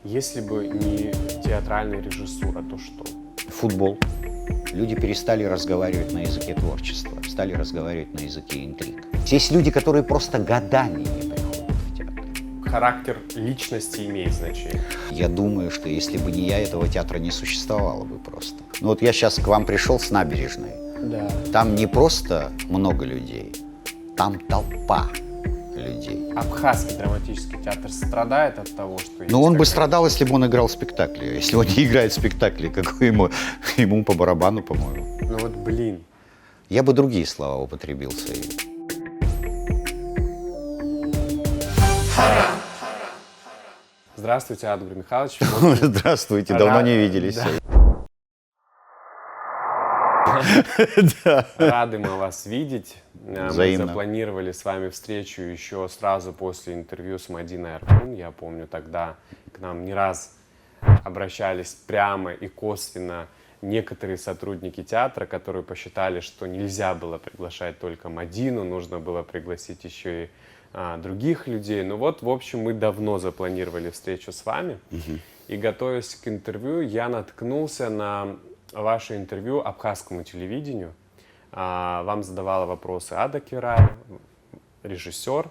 Если бы не театральная режиссура, то что? Футбол. Люди перестали разговаривать на языке творчества, стали разговаривать на языке интриг. Есть люди, которые просто годами не приходят в театр. Характер личности имеет значение. Я думаю, что если бы не я, этого театра не существовало бы просто. Ну вот я сейчас к вам пришел с набережной. Да. Там не просто много людей, там толпа людей. Абхазский драматический театр страдает от того, что... Но он бы страдал, если бы он играл в спектакле. Если он не играет в спектакле, какой ему по барабану, по-моему. Ну вот, блин. Я бы другие слова употребил свои. Здравствуйте, Адгур Михайлович. Здравствуйте, давно не виделись. Рады мы вас видеть. Взаимно. Мы запланировали с вами встречу еще сразу после интервью с Мадиной Аркун. Я помню, тогда к нам не раз обращались прямо и косвенно некоторые сотрудники театра, которые посчитали, что нельзя было приглашать только Мадину, нужно было пригласить еще и других людей. Ну вот, в общем, мы давно запланировали встречу с вами. И, готовясь к интервью, я наткнулся на ваше интервью абхазскому телевидению. Вам задавала вопросы Ада Кирай, режиссер.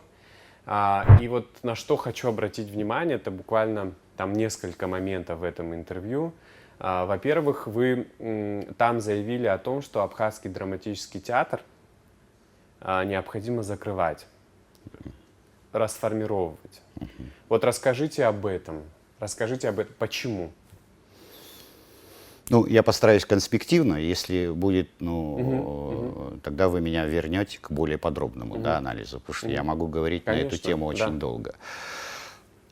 И вот на что хочу обратить внимание, это буквально там несколько моментов в этом интервью. Во-первых, вы там заявили о том, что Абхазский драматический театр необходимо закрывать, расформировывать. Вот расскажите об этом. Расскажите об этом. Почему? Ну, я постараюсь конспективно, если будет, тогда вы меня вернете к более подробному анализу, потому что я могу говорить на эту тему очень долго.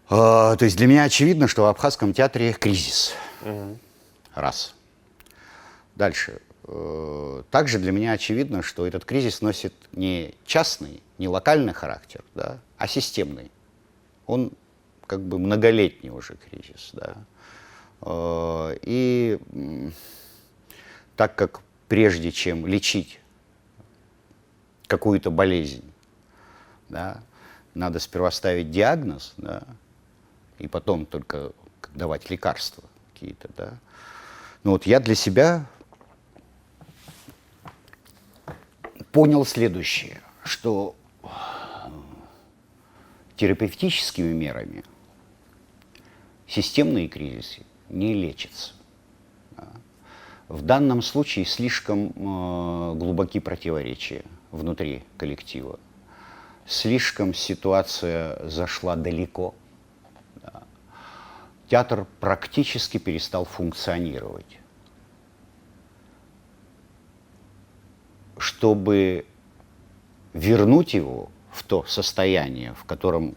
То есть для меня очевидно, что в Абхазском театре кризис. Раз. Дальше. Также для меня очевидно, что этот кризис носит не частный, не локальный характер, да, а системный. Он как бы многолетний уже кризис, да. И так как прежде чем лечить какую-то болезнь, да, надо сперва ставить диагноз, да, и потом только давать лекарства какие-то, да. Ну вот я для себя понял следующее, что терапевтическими мерами системные кризисы не лечатся. В данном случае слишком глубоки противоречия внутри коллектива. Слишком ситуация зашла далеко. Да. Театр практически перестал функционировать. Чтобы вернуть его в то состояние, в котором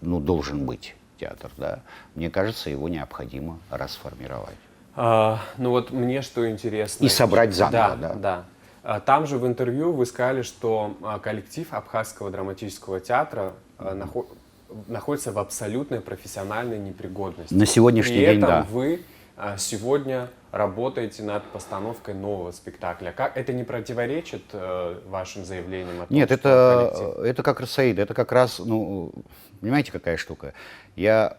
должен быть театр, да, мне кажется, его необходимо расформировать. Ну вот мне что интересно. И собрать заново, да. Да. Там же в интервью вы сказали, что коллектив Абхазского драматического театра находится в абсолютной профессиональной непригодности. На сегодняшний день, да. При этом вы сегодня работаете над постановкой нового спектакля. Это не противоречит вашим заявлениям о том, Нет, что коллектив... это как раз, Саид, это как раз, понимаете, какая штука? Я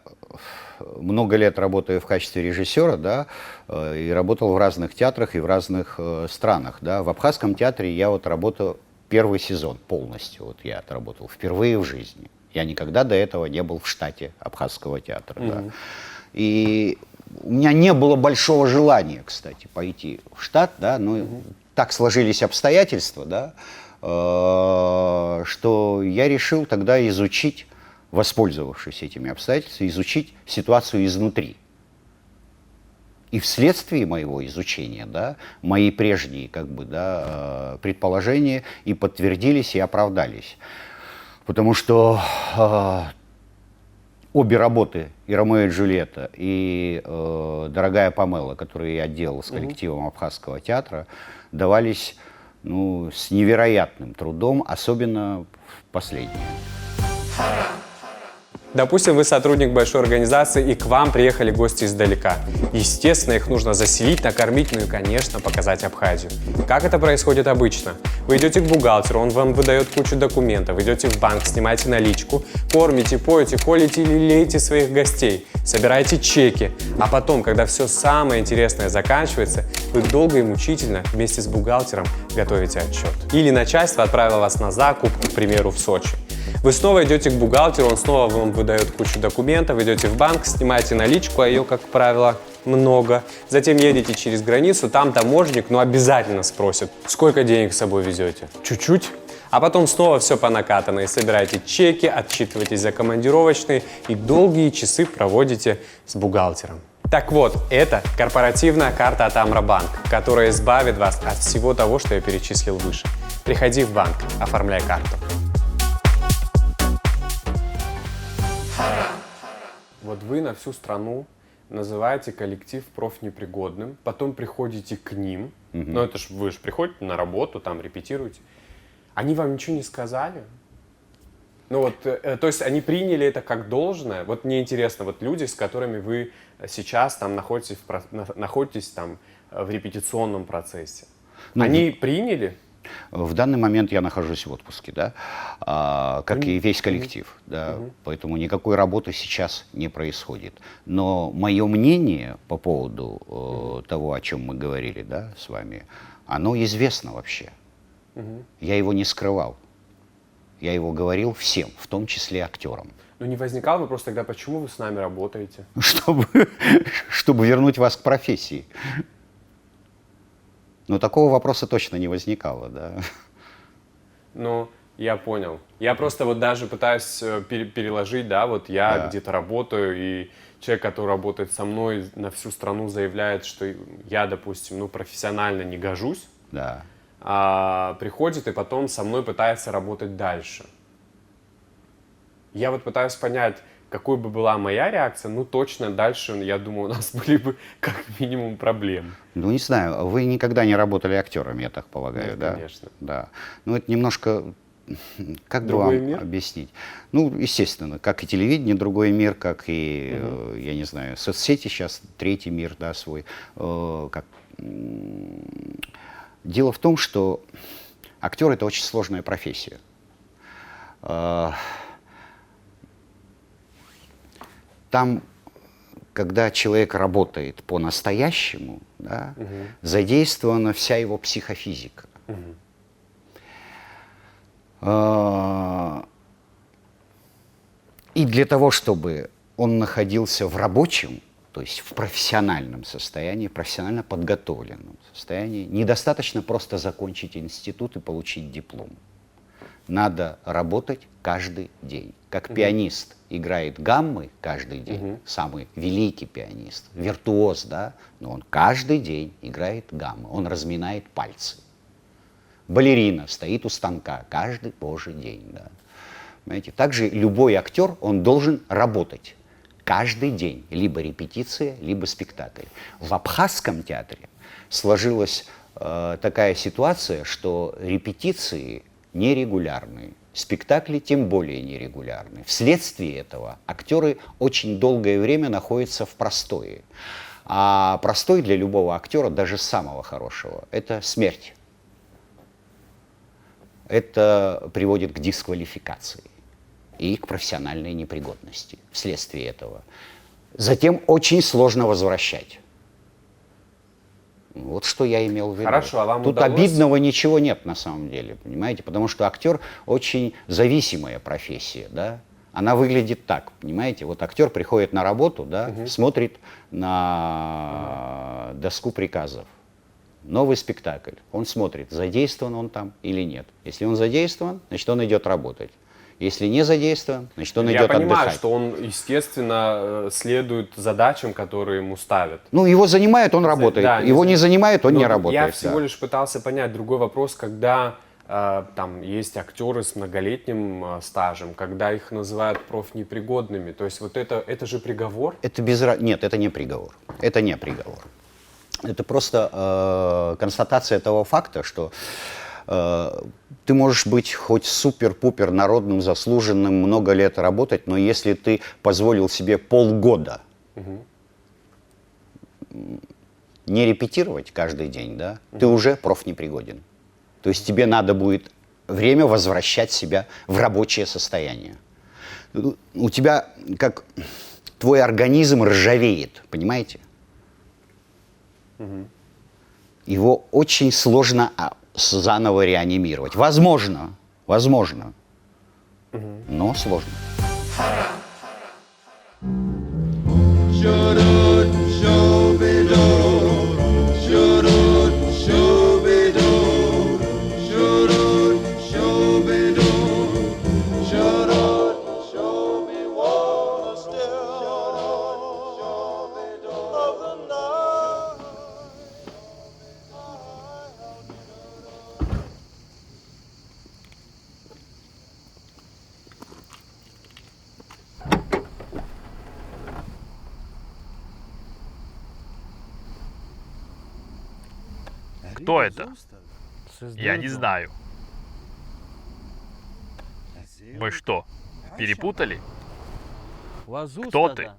много лет работаю в качестве режиссера, да, и работал в разных театрах и в разных странах, да. В Абхазском театре я вот работал первый сезон полностью, вот я отработал впервые в жизни. Я никогда до этого не был в штате Абхазского театра, да. И у меня не было большого желания, кстати, пойти в штат, да, но так сложились обстоятельства, да, что я решил тогда изучить, воспользовавшись этими обстоятельствами, изучить ситуацию изнутри. И вследствие моего изучения, да, мои прежние, предположения и подтвердились, и оправдались. Потому что обе работы, и «Ромео и Джульетта», и «Дорогая Памела», которые я делал с коллективом Абхазского театра, давались с невероятным трудом, особенно последние. Допустим, вы сотрудник большой организации, и к вам приехали гости издалека. Естественно, их нужно заселить, накормить, ну и, конечно, показать Абхазию. Как это происходит обычно? Вы идете к бухгалтеру, он вам выдает кучу документов, идете в банк, снимаете наличку, кормите, поете, колите или леете своих гостей, собираете чеки. А потом, когда все самое интересное заканчивается, вы долго и мучительно вместе с бухгалтером готовите отчет. Или начальство отправило вас на закупку, к примеру, в Сочи. Вы снова идете к бухгалтеру, он снова вам выдает кучу документов, идете в банк, снимаете наличку, а ее, как правило, много. Затем едете через границу, там таможенник, обязательно спросит, сколько денег с собой везете? Чуть-чуть. А потом снова все по накатанной. Собираете чеки, отчитываетесь за командировочные и долгие часы проводите с бухгалтером. Так вот, это корпоративная карта от Амробанк, которая избавит вас от всего того, что я перечислил выше. Приходи в банк, оформляй карту. Вот вы на всю страну называете коллектив профнепригодным, потом приходите к ним, это ж вы же приходите на работу, там репетируете. Они вам ничего не сказали? То есть они приняли это как должное? Вот мне интересно, вот люди, с которыми вы сейчас там находитесь там в репетиционном процессе, они приняли? В данный момент я нахожусь в отпуске, да, как и весь коллектив, да, поэтому никакой работы сейчас не происходит. Но мое мнение по поводу того, о чем мы говорили, да, с вами, оно известно вообще. Я его не скрывал. Я его говорил всем, в том числе актерам. Но не возникал вопрос тогда, почему вы с нами работаете? Чтобы вернуть вас к профессии. Но такого вопроса точно не возникало, да. Ну, я понял. Я просто вот даже пытаюсь переложить, да, вот я где-то работаю, и человек, который работает со мной, на всю страну заявляет, что я, допустим, профессионально не гожусь, Да. а приходит и потом со мной пытается работать дальше. Я вот пытаюсь понять, какой бы была моя реакция, точно дальше, я думаю, у нас были бы как минимум проблемы. Ну, не знаю, вы никогда не работали актером, я так полагаю, Нет, да? конечно. Да. Ну, это немножко, как бы Другой вам мир? объяснить? Ну, естественно, как и телевидение, другой мир, как и, я не знаю, соцсети сейчас, третий мир, да, свой. Дело в том, что актер — это очень сложная профессия. Там, когда человек работает по-настоящему, да, задействована вся его психофизика. И для того, чтобы он находился в рабочем, то есть в профессиональном состоянии, профессионально подготовленном состоянии, недостаточно просто закончить институт и получить диплом. Надо работать каждый день. Как пианист играет гаммы каждый день, самый великий пианист, виртуоз, да, но он каждый день играет гаммы, он разминает пальцы. Балерина стоит у станка каждый божий день, да. Понимаете? Также любой актер, он должен работать каждый день, либо репетиция, либо спектакль. В абхазском театре сложилась такая ситуация, что репетиции нерегулярные, спектакли тем более нерегулярные. Вследствие этого актеры очень долгое время находятся в простое. А простой для любого актера, даже самого хорошего, это смерть. Это приводит к дисквалификации и к профессиональной непригодности вследствие этого. Затем очень сложно возвращать. Вот что я имел в виду. Хорошо, а вам Тут удалось... обидного ничего нет на самом деле, понимаете? Потому что актер очень зависимая профессия, да? Она выглядит так, понимаете? Вот актер приходит на работу, да, смотрит на доску приказов. Новый спектакль. Он смотрит, задействован он там или нет. Если он задействован, значит, он идет работать. Если не задействован, значит, он идет отдыхать. Я понимаю, что он, естественно, следует задачам, которые ему ставят. Ну, его занимает, он работает. Да, его не занимает, он не работает. Я всего лишь пытался понять другой вопрос, когда там есть актеры с многолетним стажем, когда их называют профнепригодными. То есть вот это же приговор? Это Нет, это не приговор. Это не приговор. Это просто констатация того факта, что Ты можешь быть хоть супер-пупер народным, заслуженным, много лет работать, но если ты позволил себе полгода не репетировать каждый день, да, ты уже профнепригоден. То есть тебе надо будет время возвращать себя в рабочее состояние. У тебя как твой организм ржавеет, понимаете? Его очень сложно заново реанимировать. Возможно, но сложно. Кто это? Я не знаю. Мы что, перепутали? Кто ты?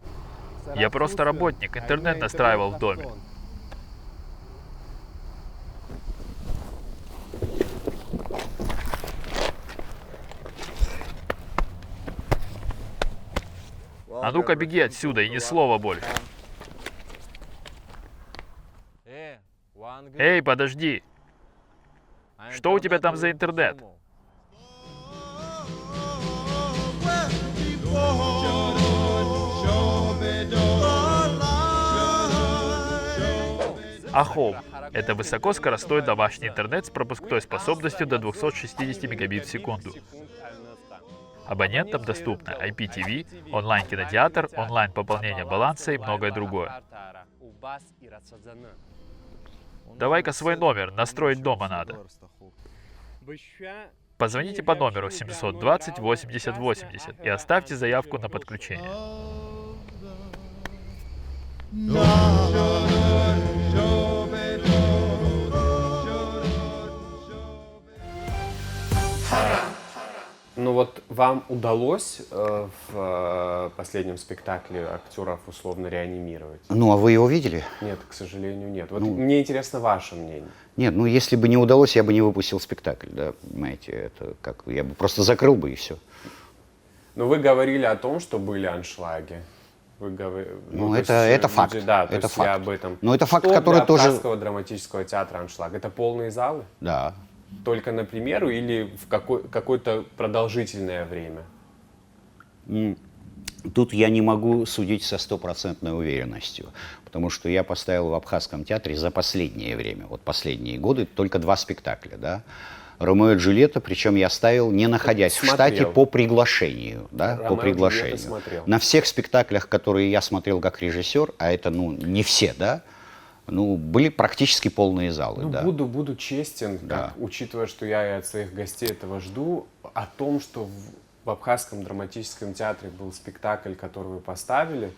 Я просто работник, интернет настраивал в доме. А ну-ка беги отсюда и ни слова больше. Эй, подожди. Что у тебя там за интернет? Ахом. Это высокоскоростной домашний интернет с пропускной способностью до 260 мегабит в секунду. Абонентам доступны IPTV, онлайн-кинотеатр, онлайн-пополнение баланса и многое другое. Давай-ка свой номер, настроить дома надо. Позвоните по номеру 720 80 80 и оставьте заявку на подключение. Ну вот вам удалось в последнем спектакле актеров условно реанимировать? Ну, а вы его видели? Нет, к сожалению, нет. Вот мне интересно ваше мнение. Нет, ну если бы не удалось, я бы не выпустил спектакль, да, понимаете, это как, я бы просто закрыл бы и все. Но вы говорили о том, что были аншлаги. Вы Ну, то есть это факт. люди, да, то Это есть факт. я об этом. Но это факт, Что который для тоже... Абхазского драматического театра аншлаг? Это полные залы? Да. Только на премьеру или в какое-то продолжительное время? Тут я не могу судить со стопроцентной уверенностью, потому что я поставил в Абхазском театре за последнее время, вот последние годы, только 2 спектакля, да. «Ромео и Джульетта», причем я ставил, не находясь в штате, по приглашению, да, «Ромео по и приглашению. Джульетта» смотрел. На всех спектаклях, которые я смотрел как режиссер, а это, ну, не все, да, ну, были практически полные залы, Ну, да. буду честен, Да. учитывая, что я и от своих гостей этого жду, о том, что в Абхазском драматическом театре был спектакль, который вы поставили,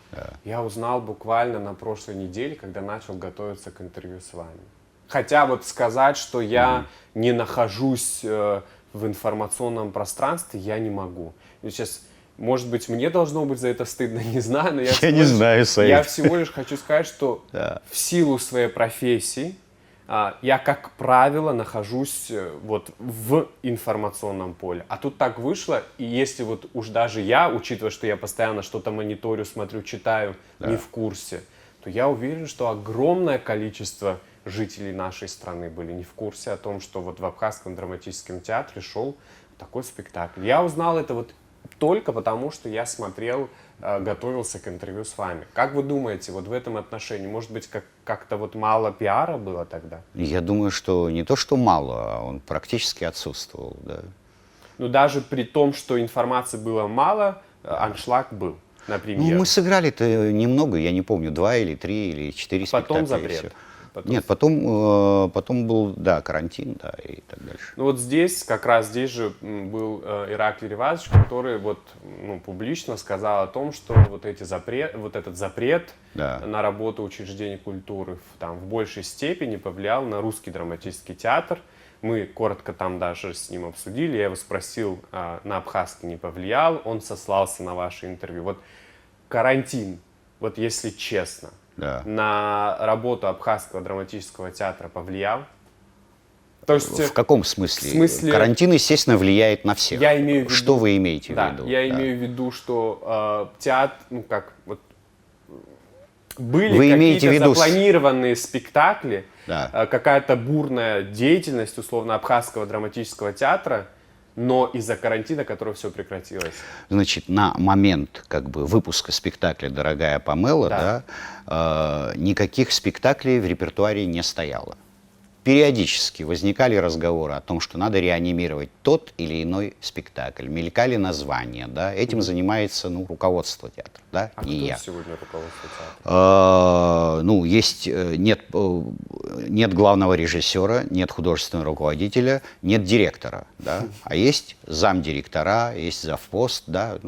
я узнал буквально на прошлой неделе, когда начал готовиться к интервью с вами. Хотя вот сказать, что я не нахожусь в информационном пространстве, я не могу. И сейчас, может быть, мне должно быть за это стыдно, не знаю, но Я не знаю, Саид. я всего лишь хочу сказать, что в силу своей профессии я, как правило, нахожусь вот в информационном поле. А тут так вышло, и если вот уж даже я, учитывая, что я постоянно что-то мониторю, смотрю, читаю, не в курсе, то я уверен, что огромное количество жителей нашей страны были не в курсе о том, что вот в Абхазском драматическом театре шел такой спектакль. Я узнал это вот только потому, что я смотрел, готовился к интервью с вами. Как вы думаете, вот в этом отношении, может быть, как-то вот мало пиара было тогда? Я думаю, что не то, что мало, а он практически отсутствовал, да. Ну, даже при том, что информации было мало, аншлаг был, например. Ну, мы сыграли-то немного, я не помню, 2 или 3 или 4 Потом спектакля. и запрет. всё. Потом- Нет, потом был, да, карантин, да, и так дальше. Ну вот здесь, как раз здесь же был Ираклий Ревазович, который вот, ну, публично сказал о том, что вот этот запрет Да. на работу учреждений культуры в большей степени повлиял на русский драматический театр, Мы коротко там даже с ним обсудили. Я его спросил, на абхазский не повлиял. Он сослался на ваше интервью. Вот карантин, вот если честно, Да. на работу Абхазского драматического театра повлиял? То есть, В каком смысле? в смысле- Карантин, естественно, влияет на всех. я имею в виду... Что вы имеете Да, в виду? я Да. имею в виду, что театр, ну как, вот, были Вы имеете какие-то в виду запланированные спектакли, Да. какая-то бурная деятельность, условно, Абхазского драматического театра, но из-за карантина, которое все прекратилось. Значит, на момент как бы выпуска спектакля «Дорогая Памела», Да. никаких спектаклей в репертуаре не стояло. Периодически возникали разговоры о том, что надо реанимировать тот или иной спектакль. Мелькали названия, да. Этим занимается, руководство театра, да, А не кто я. сегодня руководство театра? Нет главного режиссера, нет художественного руководителя, нет директора, да, а есть замдиректора, есть завпост, да,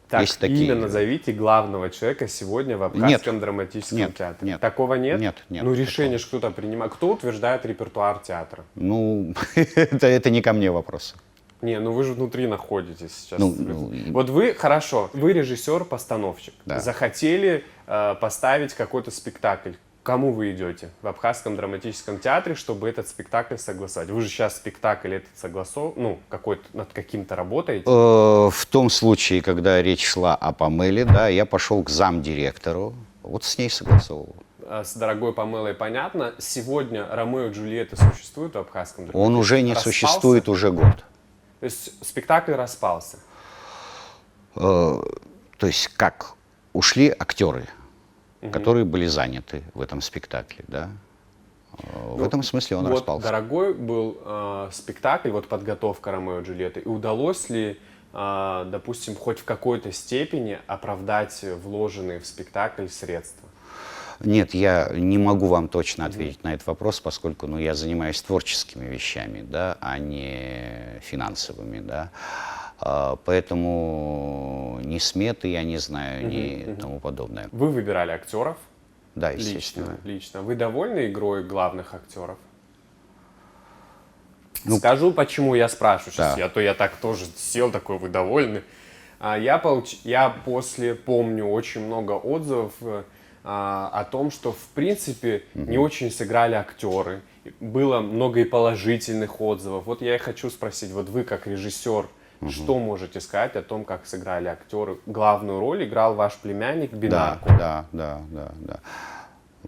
Так, есть такие. имя назовите главного человека сегодня в Абхазском драматическом Нет, театре. нет. Такого нет? Нет, нет, Ну, решение ж кто-то принимает. Кто утверждает репертуар театра? Это не ко мне вопрос. Не, ну вы же внутри находитесь сейчас. И- Вот вы, хорошо, вы режиссер-постановщик. Да. Захотели поставить какой-то спектакль. К кому вы идете в Абхазском драматическом театре, чтобы этот спектакль согласовать? Вы же сейчас спектакль этот какой-то над каким-то работаете? В том случае, когда речь шла о Памеле, да, я пошел к замдиректору, вот с ней согласовывал. С «Дорогой Памелой» понятно. Сегодня «Ромео и Джульетта» существует в Абхазском драматическом? Он уже не Распался? существует уже год. То есть спектакль распался? То есть как ушли актеры, которые были заняты в этом спектакле, да. В этом смысле он Вот распался. дорогой был спектакль, вот подготовка «Ромео и Джульетты». И удалось ли, допустим, хоть в какой-то степени оправдать вложенные в спектакль средства? Нет, я не могу вам точно ответить на этот вопрос, поскольку я занимаюсь творческими вещами, да, а не финансовыми, да. Поэтому ни сметы я не знаю, ни тому подобное. Вы выбирали актеров Да, естественно. лично. Вы довольны игрой главных актеров? Скажу, почему я спрашиваю сейчас. Да. А то я так тоже сел, такой, вы довольны? Я помню очень много отзывов о том, что в принципе не очень сыграли актеры. Было много и положительных отзывов. Вот я и хочу спросить, вот вы как режиссер, что можете сказать о том, как сыграли актеры? Главную роль играл ваш племянник Да, Бинар. да.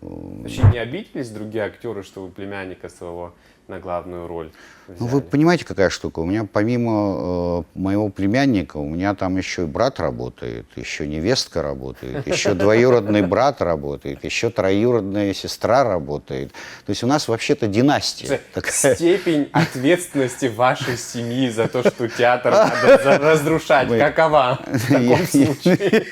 Вообще не обиделись другие актеры, что вы племянника своего на главную роль взяли? Ну, вы понимаете, какая штука? У меня помимо моего племянника, у меня там еще и брат работает, еще невестка работает, еще двоюродный брат работает, еще троюродная сестра работает. То есть у нас вообще-то династия такая. Степень ответственности вашей семьи за то, что театр надо разрушать, какова в таком случае?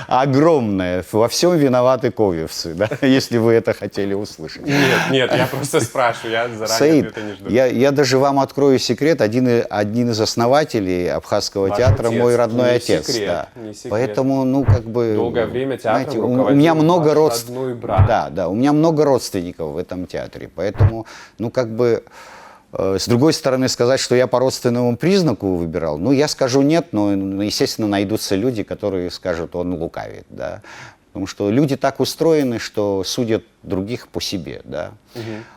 Огромная. Во всем виноваты ковевцы, да? Если вы это хотели услышать. Нет, я просто спрашиваю, я заранее Саид, ответа не жду. я даже вам открою секрет. Один из основателей Абхазского Ваш театра отец. мой родной Не отец. секрет, да. не секрет. Поэтому, Долгое время театром знаете, у руководил меня много ваш родной брат. Да, у меня много родственников в этом театре. Поэтому, с другой стороны, сказать, что я по родственному признаку выбирал, я скажу нет, но, естественно, найдутся люди, которые скажут, он лукавит, да. Потому что люди так устроены, что судят других по себе, да.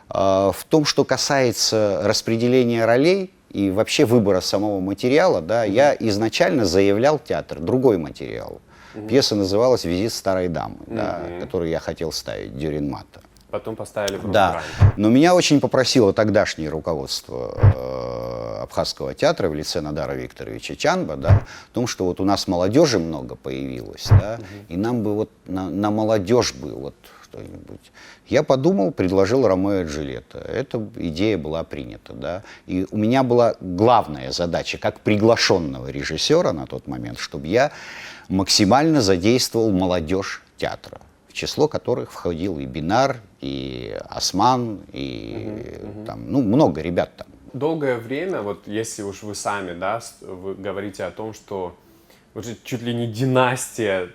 В том, что касается распределения ролей и вообще выбора самого материала, да, я изначально заявлял в театр другой материал. Пьеса называлась «Визит старой дамы», да, которую я хотел ставить, Дюринмата. Потом поставили в Да, программе. но меня очень попросило тогдашнее руководство Абхазского театра в лице Надара Викторовича Чанба, да, в том, что вот у нас молодежи много появилось, да, и нам бы вот на молодежь бы вот что-нибудь. Я подумал, предложил «Ромео и Джульетта». Эта идея была принята, да, и у меня была главная задача, как приглашенного режиссера на тот момент, чтобы я максимально задействовал молодежь театра, в число которых входил и Бинар, и Осман, и там, много ребят там. Долгое время, вот если уж вы сами, да, вы говорите о том, что уже чуть ли не династия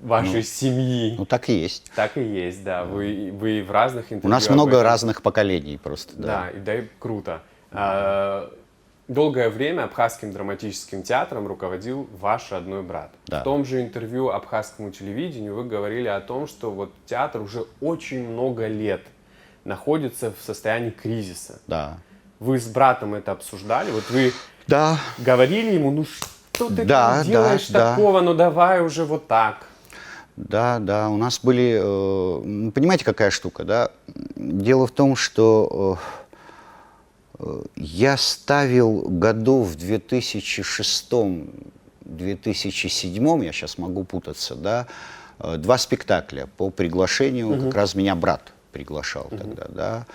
вашей семьи. Ну, так и есть. Так и есть, да. Вы в разных интервью... У нас об много этом- разных поколений просто, да. Да, и да, и круто. Долгое время Абхазским драматическим театром руководил ваш родной брат. Да. В том же интервью Абхазскому телевидению вы говорили о том, что вот театр уже очень много лет находится в состоянии кризиса. Да. Вы с братом это обсуждали? Вот вы Да, говорили ему, ну что ты Да, там делаешь да. такого, ну давай уже вот так. да, у нас были, понимаете, какая штука, да? Дело в том, что я ставил году в 2006-2007, я сейчас могу путаться, да, 2 спектакля по приглашению, как раз меня брат приглашал тогда, да.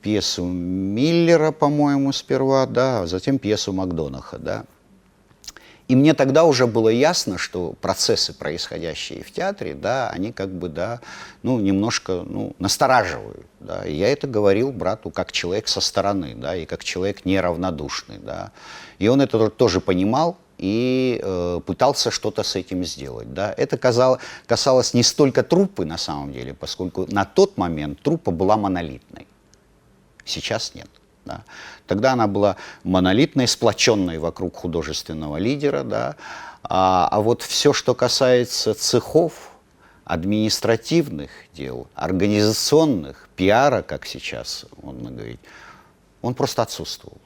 Пьесу Миллера, по-моему, сперва, да, а затем пьесу Макдонаха, да. И мне тогда уже было ясно, что процессы, происходящие в театре, да, они как бы, да, ну, немножко, ну, настораживают, да. И я это говорил брату как человек со стороны, да, и как человек неравнодушный, да. И он это тоже понимал и пытался что-то с этим сделать, да. Это касалось не столько труппы, на самом деле, поскольку на тот момент труппа была монолитной. Сейчас нет. Да. Тогда она была монолитной, сплоченной вокруг художественного лидера. Да. А вот все, что касается цехов, административных дел, организационных, пиара, как сейчас модно говорить, он просто отсутствовал.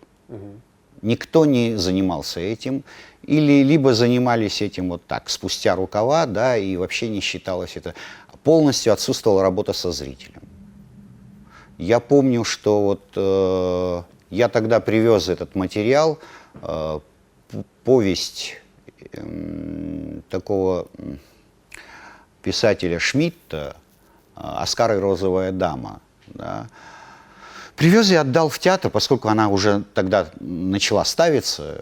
Никто не занимался этим, или либо занимались этим вот так, спустя рукава, да, и вообще не считалось это. Полностью отсутствовала работа со зрителем. Я помню, что вот я тогда привез этот материал, повесть такого писателя Шмидта «Оскар и розовая дама». Да. Привез и отдал в театр, поскольку она уже тогда начала ставиться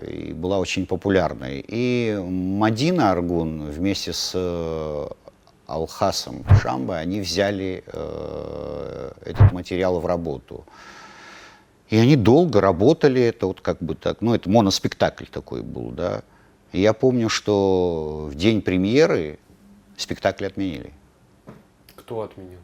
и была очень популярной. И Мадина Аргун вместе с Алхасом Шамбой, они взяли этот материал в работу. И они долго работали, это вот как бы так, ну это моноспектакль такой был, да. И я помню, что в день премьеры спектакль отменили. Кто отменил?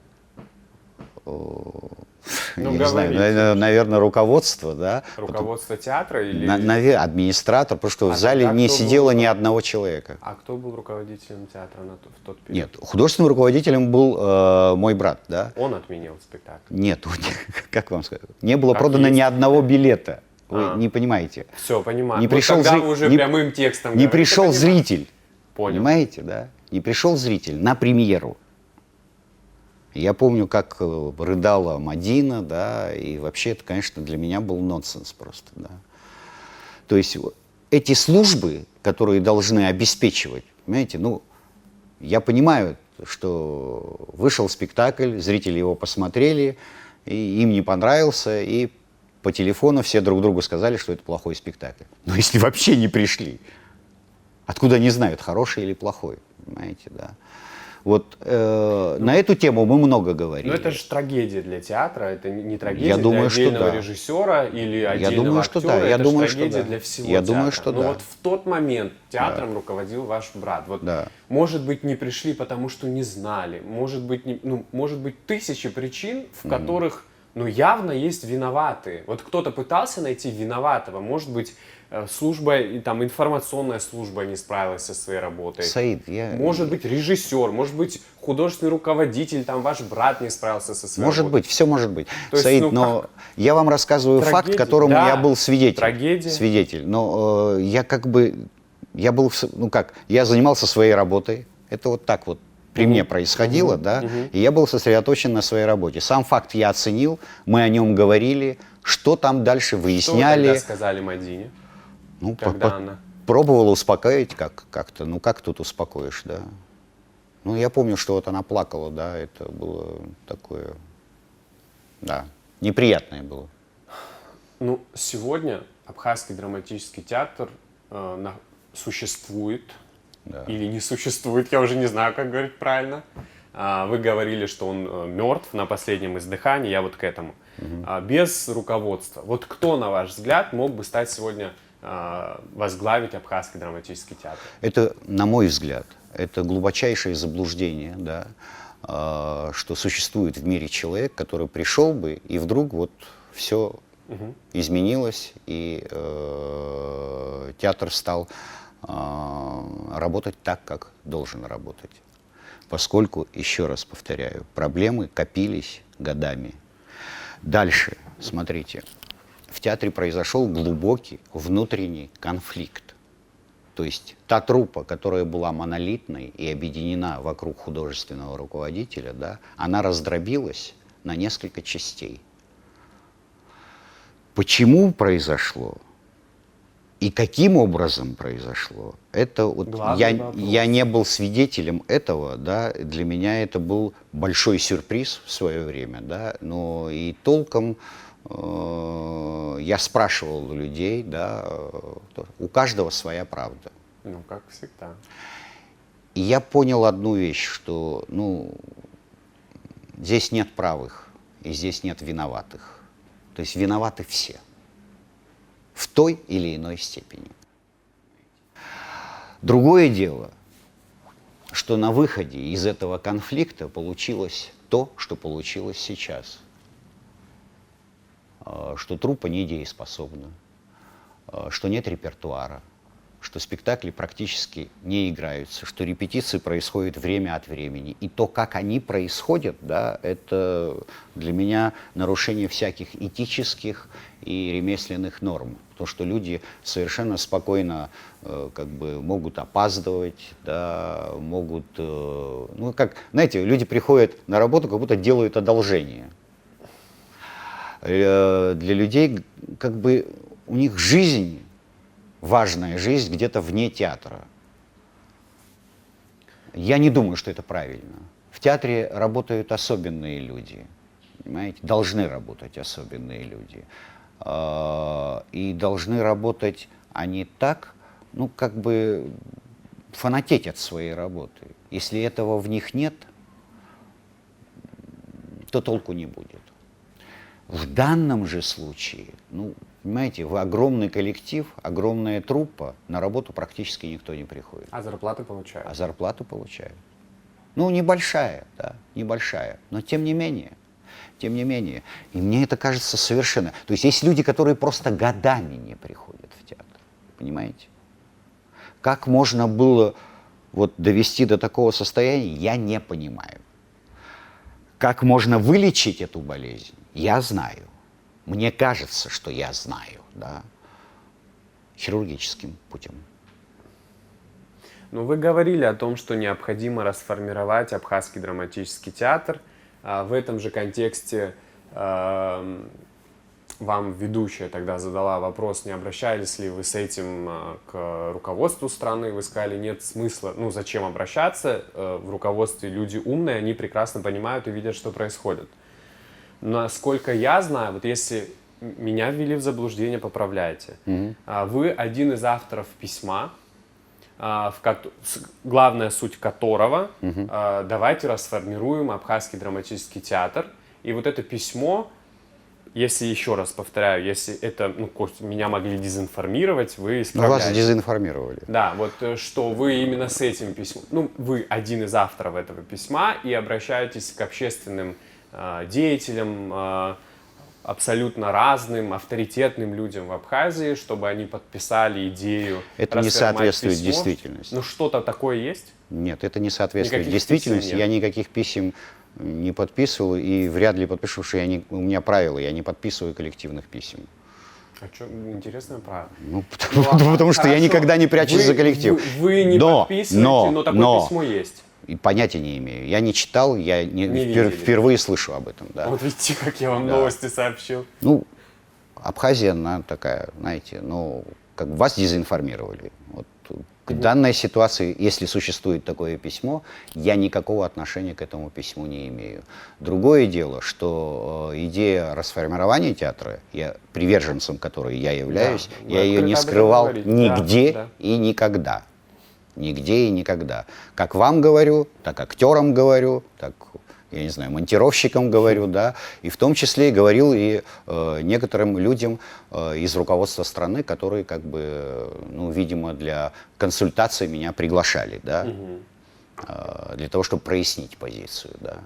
Я не знаю, наверное, руководство, да. Руководство театра или... Администратор, потому что в зале не сидело ни одного человека. А кто был руководителем театра в тот период? Нет, художественным руководителем был мой брат, да. Он отменил спектакль? Нет, как вам сказать, не было Как продано есть. ни одного билета. Вы не понимаете. Все, понимаю. Не Вот пришел тогда зри- вы уже не- прямым текстом Не говорите, пришел понимаю. зритель. Понял. Понимаете, да? Не пришел зритель на премьеру. Я помню, как рыдала Мадина, да, и вообще это, конечно, для меня был нонсенс просто, да. То есть эти службы, которые должны обеспечивать, понимаете, ну, я понимаю, что вышел спектакль, зрители его посмотрели, и им не понравился, и по телефону все друг другу сказали, что это плохой спектакль. Но если вообще не пришли, откуда они знают, хороший или плохой, понимаете, да. Вот на эту тему мы много говорили. Но это же трагедия для театра, это не трагедия Я думаю, для что отдельного да. режиссера или отдельного думаю, что актера, да. Я это думаю, же что трагедия да. для всего Я театра. думаю, что Но да. вот в тот момент театром руководил ваш брат. Вот, Да. может быть, не пришли, потому что не знали. Может быть, может быть, тысячи причин, в которых явно есть виноватые. Вот кто-то пытался найти виноватого. Может быть, служба, там, информационная служба не справилась со своей работой. Саид, Может быть, режиссер, может быть, художественный руководитель, там, ваш брат не справился со своей Может работой. быть, все может быть. То есть, Саид, ну, но как? я вам рассказываю факт, Трагедия, которому да. я был свидетель. Трагедия. Свидетель. Но я как бы, я был, я занимался своей работой. Это вот так вот при мне происходило, да, и я был сосредоточен на своей работе. Сам факт я оценил, мы о нем говорили, что там дальше Что вы выясняли. тогда сказали Мадине? Ну, Когда она... пробовала успокоить как-то, ну как тут успокоишь, да. Ну, я помню, что вот она плакала, да, это было такое, да, неприятное было. Ну, сегодня Абхазский драматический театр существует, Да. или не существует, я уже не знаю, как говорить правильно. Вы говорили, что он мертв на последнем издыхании, я вот к этому. Без руководства. Вот кто, на ваш взгляд, мог бы стать сегодня возглавить Абхазский драматический театр? Это, на мой взгляд, это глубочайшее заблуждение, да, что существует в мире человек, который пришел бы, и вдруг вот все изменилось, и театр стал работать так, как должен работать. Поскольку, еще раз повторяю, проблемы копились годами. Дальше, смотрите, в театре произошел глубокий внутренний конфликт. То есть та труппа, которая была монолитной и объединена вокруг художественного руководителя, да, она раздробилась на несколько частей. Почему произошло и каким образом произошло, это вот я не был свидетелем этого, да, для меня это был большой сюрприз в свое время, да, но и толком я спрашивал людей, да, у каждого своя правда. Ну, как всегда. И я понял одну вещь, что, ну, здесь нет правых и здесь нет виноватых. То есть виноваты все в той или иной степени. Другое дело, что на выходе из этого конфликта получилось то, что получилось сейчас. Что труппа недееспособна, что нет репертуара, что спектакли практически не играются, что репетиции происходят время от времени. И то, как они происходят, да, это для меня нарушение всяких этических и ремесленных норм. Потому что люди совершенно спокойно как бы могут опаздывать, да, могут... ну, как, знаете, люди приходят на работу, как будто делают одолжение. Для людей как бы у них жизнь, важная жизнь где-то вне театра. Я не думаю, что это правильно. В театре работают особенные люди, понимаете, должны работать особенные люди. И должны работать они так, ну, как бы фанатеть от своей работы. Если этого в них нет, то толку не будет. В данном же случае, ну, понимаете, в огромный коллектив, огромная труппа, на работу практически никто не приходит. А зарплаты получают? А зарплату получают. Ну, небольшая, да, небольшая, но тем не менее. Тем не менее. И мне это кажется совершенно... То есть есть люди, которые просто годами не приходят в театр, понимаете? Как можно было вот довести до такого состояния, я не понимаю. Как можно вылечить эту болезнь, я знаю. Мне кажется, что я знаю, да, хирургическим путем. Ну, вы говорили о том, что необходимо расформировать Абхазский драматический театр. В этом же контексте вам ведущая тогда задала вопрос, не обращались ли вы с этим к руководству страны. Вы сказали, нет смысла, ну зачем обращаться, в руководстве люди умные, они прекрасно понимают и видят, что происходит. Насколько я знаю, вот если меня ввели в заблуждение, поправляйте, вы один из авторов письма, главная суть которого давайте расформируем Абхазский драматический театр. И вот это письмо, если еще раз повторяю, если это, ну, меня могли дезинформировать, вы исправляете. Вас дезинформировали. Да, вот что вы именно с этим письмом, ну, вы один из авторов этого письма и обращаетесь к общественным деятелям, абсолютно разным, авторитетным людям в Абхазии, чтобы они подписали идею. Это не соответствует действительности. Ну, что-то такое есть? Нет, это не соответствует Никаких действительности. писем Я нет. никаких писем не подписывал и вряд ли подпишу, что у меня правило, я не подписываю коллективных писем. А что, интересное правило. Ну, потому что я никогда не прячусь за коллектив. Вы не подписываете, но такое письмо есть. И понятия не имею. Я не читал, я видели. впервые слышу об этом. Да. Вот видите, как я вам новости сообщил. Ну, Абхазия, она такая, знаете, ну, как бы вас дезинформировали. Вот, к данной ситуации, если существует такое письмо, я никакого отношения к этому письму не имею. Другое дело, что идея расформирования театра, приверженцем которой я являюсь, Да, я ее не открыто об этом скрывал говорите. нигде Да. и никогда. Нигде и никогда. Как вам говорю, так актерам говорю, так я не знаю, монтировщикам говорю, да, и в том числе говорил и некоторым людям из руководства страны, которые, как бы, ну, видимо, для консультации меня приглашали, да, для того, чтобы прояснить позицию, да.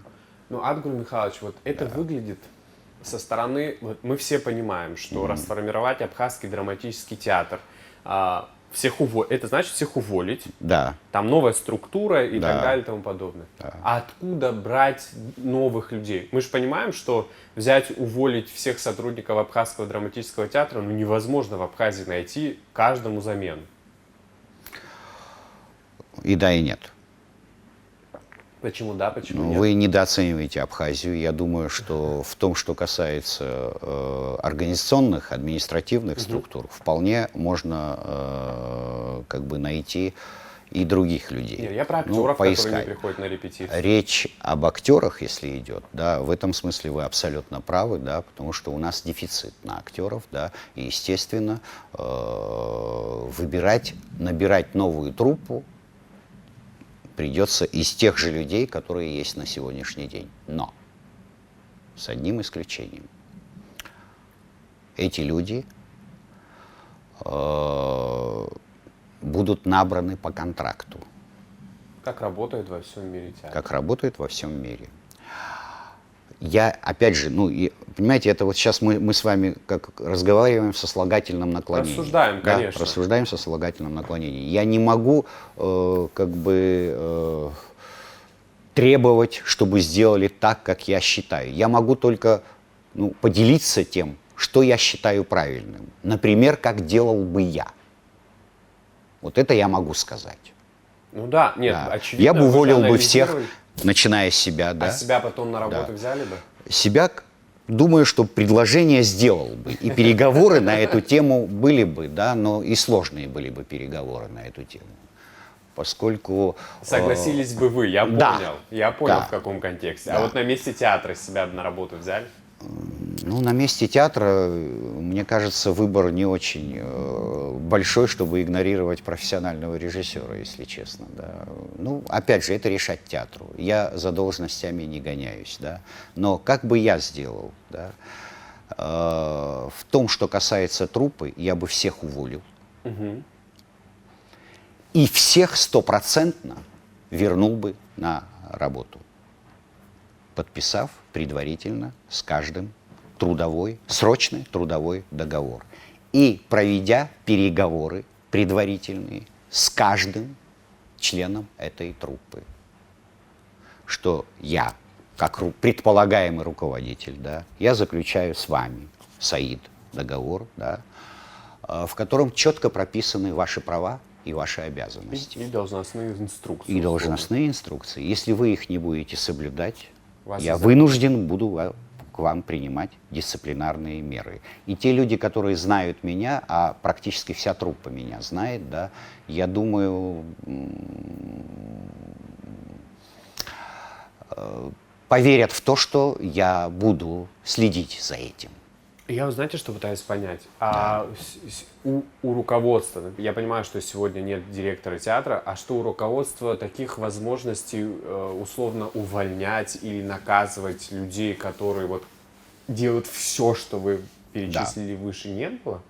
Ну, Адгуль Михайлович, вот это выглядит со стороны, вот мы все понимаем, что расформировать Абхазский драматический театр, это значит всех уволить, Да. там новая структура и Да. так далее и тому подобное. Да. А откуда брать новых людей? Мы же понимаем, что взять, уволить всех сотрудников Абхазского драматического театра, ну, невозможно в Абхазии найти каждому замену. И да, и нет. Почему да, почему Ну, нет? вы недооцениваете Абхазию. Я думаю, что в том, что касается организационных, административных структур, вполне можно как бы найти и других людей. Нет, я про Ну, актеров, которые не поискать. приходят на репетиции. Речь об актерах, если идет, да, в этом смысле вы абсолютно правы, да, потому что у нас дефицит на актеров, да, и, естественно, набирать новую труппу придется из тех же людей, которые есть на сегодняшний день. Но с одним исключением. Эти люди будут набраны по контракту, Как работает во всем мире театр. как работает во всем мире. Я, опять же, ну, понимаете, это вот сейчас мы с вами как разговариваем со слагательным наклонением. Рассуждаем, Да, конечно. рассуждаем со слагательным наклонением. Я не могу требовать, чтобы сделали так, как я считаю. Я могу только поделиться тем, что я считаю правильным. Например, как делал бы я. Вот это я могу сказать. Ну да, нет, Да. очевидно. Я бы вы же уволил бы всех, анализировали. начиная с себя. Да? А себя потом на работу Да. взяли бы? Себя, думаю, что предложение сделал бы. И переговоры на эту тему были бы, да, но и сложные были бы переговоры на эту тему. Поскольку... Согласились бы вы, я понял. да. Я понял, Да. в каком контексте. Да. А вот на месте театра себя на работу взяли? Ну, на месте театра, мне кажется, выбор не очень большой, чтобы игнорировать профессионального режиссера, если честно. Да. Ну, опять же, это решать театру. Я за должностями не гоняюсь, да. Но как бы я сделал, да, в том, что касается труппы, я бы всех уволил. И всех 100% вернул бы на работу, подписав предварительно с каждым срочный трудовой договор и проведя переговоры предварительные с каждым членом этой труппы. Что я, как предполагаемый руководитель, да, я заключаю с вами, Саид, договор, да, в котором четко прописаны ваши права и ваши обязанности. И должностные инструкции. И должностные инструкции. Если вы их не будете соблюдать, Вас я из-за- вынужден буду к вам принимать дисциплинарные меры. И те люди, которые знают меня, а практически вся труппа меня знает, да, я думаю, поверят в то, что я буду следить за этим. Я, вот знаете, что пытаюсь понять? У руководства, я понимаю, что сегодня нет директора театра, а что у руководства таких возможностей условно увольнять или наказывать людей, которые вот делают все, что вы перечислили выше, не было?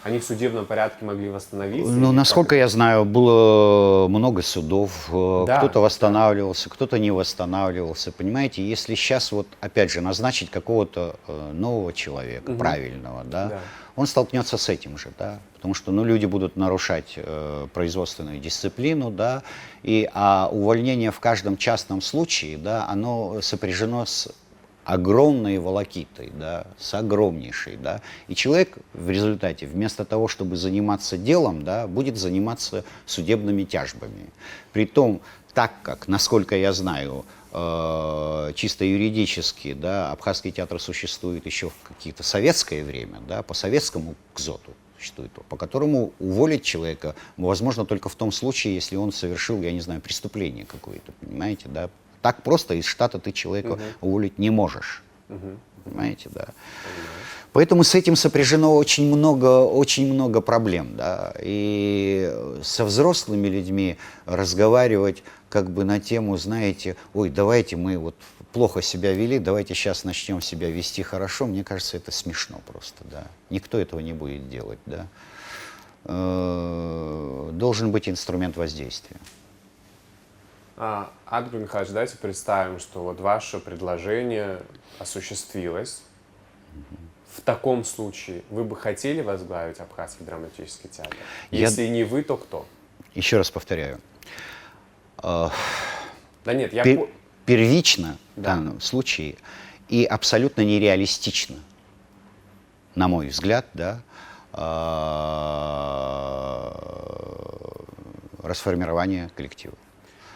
Они в судебном порядке могли восстановиться? Ну, или насколько как я знаю, было много судов, Да. кто-то восстанавливался, кто-то не восстанавливался. Понимаете, если сейчас вот, опять же, назначить какого-то нового человека, правильного, да, Да. он столкнется с этим же, да, потому что, ну, люди будут нарушать производственную дисциплину, да, а увольнение в каждом частном случае, да, оно сопряжено с огромной волокитой, да, с огромнейшей, да, и человек в результате вместо того, чтобы заниматься делом, да, будет заниматься судебными тяжбами. Притом, так как, насколько я знаю, чисто юридически, да, Абхазский театр существует еще в какие-то советское время, да, по советскому КЗОТу существует, по которому уволить человека возможно только в том случае, если он совершил, я не знаю, преступление какое-то, понимаете, да. Так просто из штата ты человека уволить не можешь. Понимаете, да. Поэтому с этим сопряжено очень много проблем, да. И со взрослыми людьми разговаривать как бы на тему, знаете, ой, давайте мы вот плохо себя вели, давайте сейчас начнем себя вести хорошо, мне кажется, это смешно просто, да. Никто этого не будет делать, да. Должен быть инструмент воздействия. Адгун Михайлович, давайте представим, что вот ваше предложение осуществилось. В таком случае вы бы хотели возглавить Абхазский драматический театр? Если не вы, то кто? Еще раз повторяю. Да нет, я... Первично в Да. данном случае и абсолютно нереалистично, на мой взгляд, да, расформирование коллектива.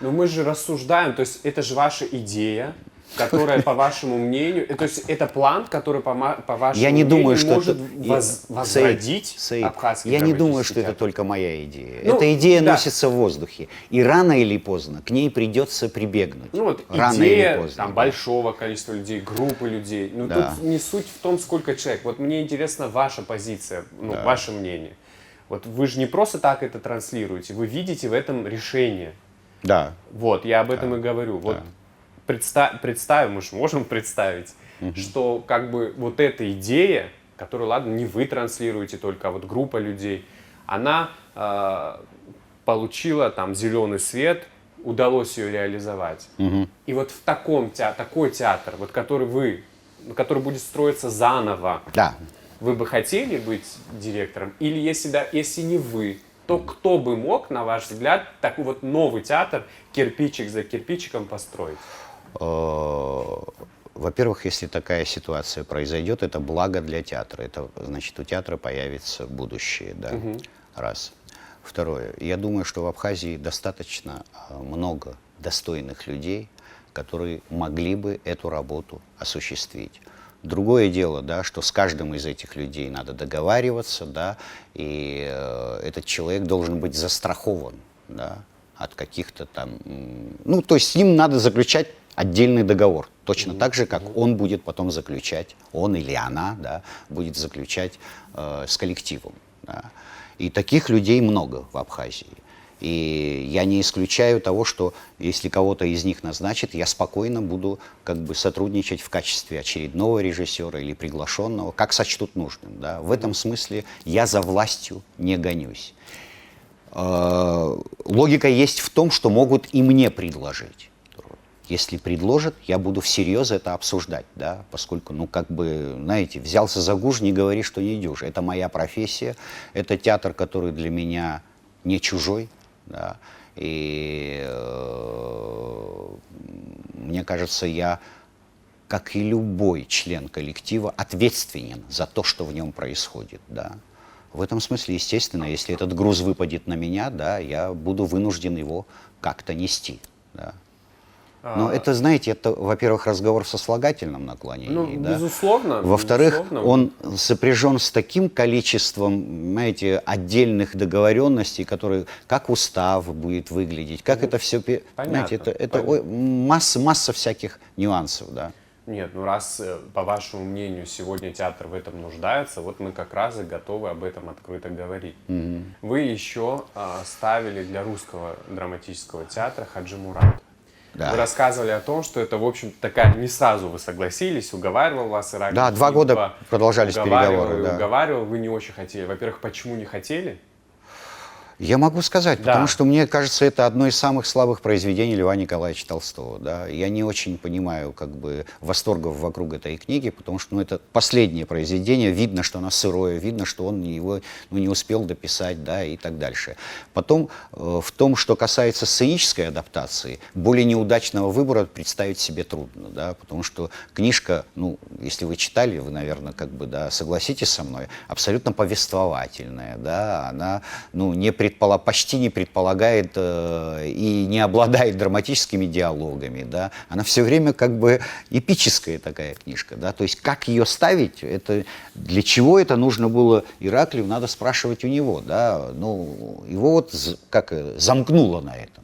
Но мы же рассуждаем, то есть это же ваша идея, которая, по вашему мнению, то есть это план, который, по вашему Я не мнению, думаю, что может это возродить Саид, Абхазский я не думаю, драматический что это театр. только моя идея. Ну, Эта идея да. носится в воздухе. И рано или поздно к ней придется прибегнуть. Ну вот рано идея или поздно. там, да. большого количества людей, группы людей. Ну Да. тут не суть в том, сколько человек. Вот мне интересна ваша позиция, ну, ваше мнение. Вот вы же не просто так это транслируете, вы видите в этом решение. Да. Вот, я об этом и говорю. Вот представим, мы же можем представить, что как бы вот эта идея, которую, ладно, не вы транслируете только, а вот группа людей, она получила там зеленый свет, удалось ее реализовать. И вот в такой театр, вот который будет строиться заново, Да. вы бы хотели быть директором? Или если не вы, то кто бы мог, на ваш взгляд, такой вот новый театр кирпичик за кирпичиком построить? Во-первых, если такая ситуация произойдет, это благо для театра. Это значит, у театра появится будущее, да. Раз. Второе. Я думаю, что в Абхазии достаточно много достойных людей, которые могли бы эту работу осуществить. Другое дело, да, что с каждым из этих людей надо договариваться, да, и этот человек должен быть застрахован, да, от каких-то там, ну, то есть с ним надо заключать отдельный договор, точно так же, как он будет потом заключать, он или она, да, будет заключать с коллективом, да. И таких людей много в Абхазии. И я не исключаю того, что если кого-то из них назначат, я спокойно буду как бы сотрудничать в качестве очередного режиссера или приглашенного, как сочтут нужным. Да? В этом смысле я за властью не гонюсь. Логика есть в том, что могут и мне предложить. Если предложат, я буду всерьез это обсуждать, да, поскольку, ну, как бы, знаете, взялся за гуж, не говори, что не идешь. Это моя профессия, это театр, который для меня не чужой, да, и мне кажется, я, как и любой член коллектива, ответственен за то, что в нем происходит, да. В этом смысле, естественно, если этот груз выпадет на меня, да, я буду вынужден его как-то нести, да. Но это, знаете, это, во-первых, разговор в сослагательном наклонении. Ну, да? безусловно. Во-вторых, безусловно. он сопряжен с таким количеством, знаете, отдельных договоренностей, которые, как устав будет выглядеть, как это все, знаете, это масса всяких нюансов, да. Нет, ну раз, по вашему мнению, сегодня театр в этом нуждается, вот мы как раз и готовы об этом открыто говорить. Вы еще ставили для русского драматического театра Хаджи Мурата. Да. Вы рассказывали о том, что это, в общем-то, такая, не сразу вы согласились, уговаривал вас Ираклий. Да, 2 года продолжались переговоры. Да. Уговаривал, вы не очень хотели. Во-первых, почему не хотели? Я могу сказать, Да. потому что мне кажется, это одно из самых слабых произведений Льва Николаевича Толстого. Да? Я не очень понимаю как бы восторгов вокруг этой книги, потому что это последнее произведение, видно, что оно сырое, видно, что он его не успел дописать, да, и так дальше. Потом в том, что касается сценической адаптации, более неудачного выбора представить себе трудно, да, потому что книжка, ну, если вы читали, вы, наверное, как бы, да, согласитесь со мной, абсолютно повествовательная, да, она, ну, почти не предполагает и не обладает драматическими диалогами, да, она все время как бы эпическая такая книжка, да, то есть как ее ставить, это, для чего это нужно было Ираклию, надо спрашивать у него, да, ну, его вот как замкнуло на этом.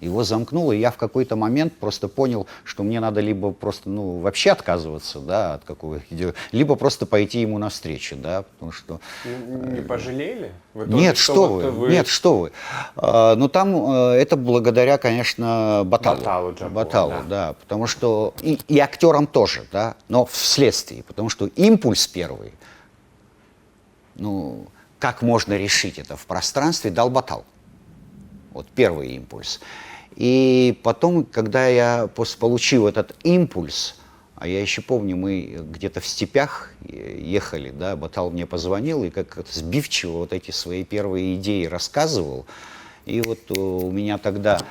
Его замкнуло, и я в какой-то момент просто понял, что мне надо либо просто, вообще отказываться, да, от какого-то, либо просто пойти ему навстречу, да, потому что... Не пожалели? В итоге, Нет, что вы, нет, что вы. Но там это благодаря, конечно, Баталу. Баталу, Да, потому что и актерам тоже, да, но вследствие, потому что импульс первый, как можно решить это в пространстве, дал Батал. Вот первый импульс. И потом, когда я получил этот импульс, а я еще помню, мы где-то в степях ехали, да, Батал мне позвонил и как сбивчиво вот эти свои первые идеи рассказывал. И вот у меня тогда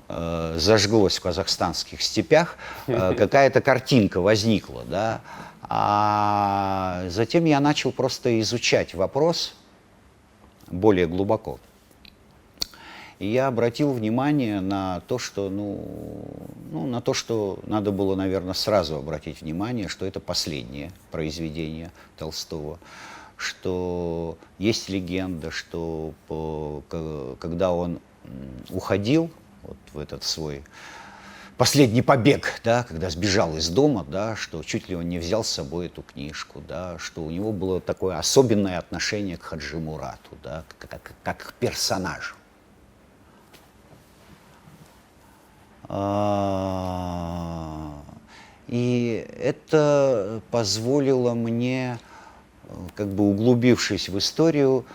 зажглось в казахстанских степях, какая-то картинка возникла, да. А затем я начал просто изучать вопрос более глубоко. И я обратил внимание на то, что, на то, что надо было, наверное, сразу обратить внимание, что это последнее произведение Толстого, что есть легенда, что когда он уходил вот в этот свой последний побег, да, когда сбежал из дома, да, что чуть ли он не взял с собой эту книжку, да, что у него было такое особенное отношение к Хаджи Мурату, да, как к персонажу. И это позволило мне, как бы углубившись в историю,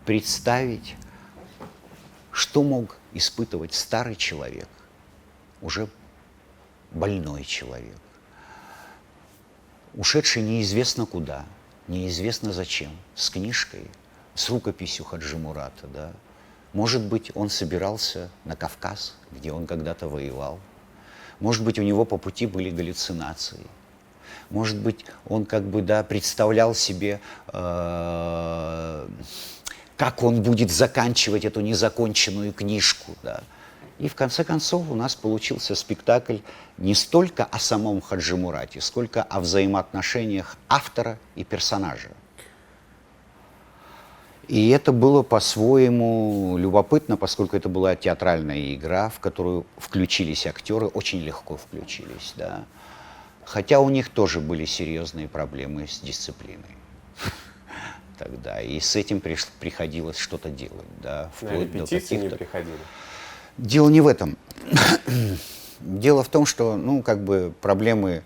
представить, что мог испытывать старый человек, уже больной человек, ушедший неизвестно куда, неизвестно зачем, с книжкой, с рукописью Хаджи Мурата, да. Может быть, он собирался на Кавказ, где он когда-то воевал. Может быть, у него по пути были галлюцинации. Может быть, он как бы, да, представлял себе, как он будет заканчивать эту незаконченную книжку, да. И в конце концов у нас получился спектакль не столько о самом Хаджи Мурате, сколько о взаимоотношениях автора и персонажа. И это было по-своему любопытно, поскольку это была театральная игра, в которую включились актеры, очень легко включились, да. Хотя у них тоже были серьезные проблемы с дисциплиной тогда, и с этим приходилось что-то делать, да. На репетиции не приходили? Дело не в этом. Дело в том, что, проблемы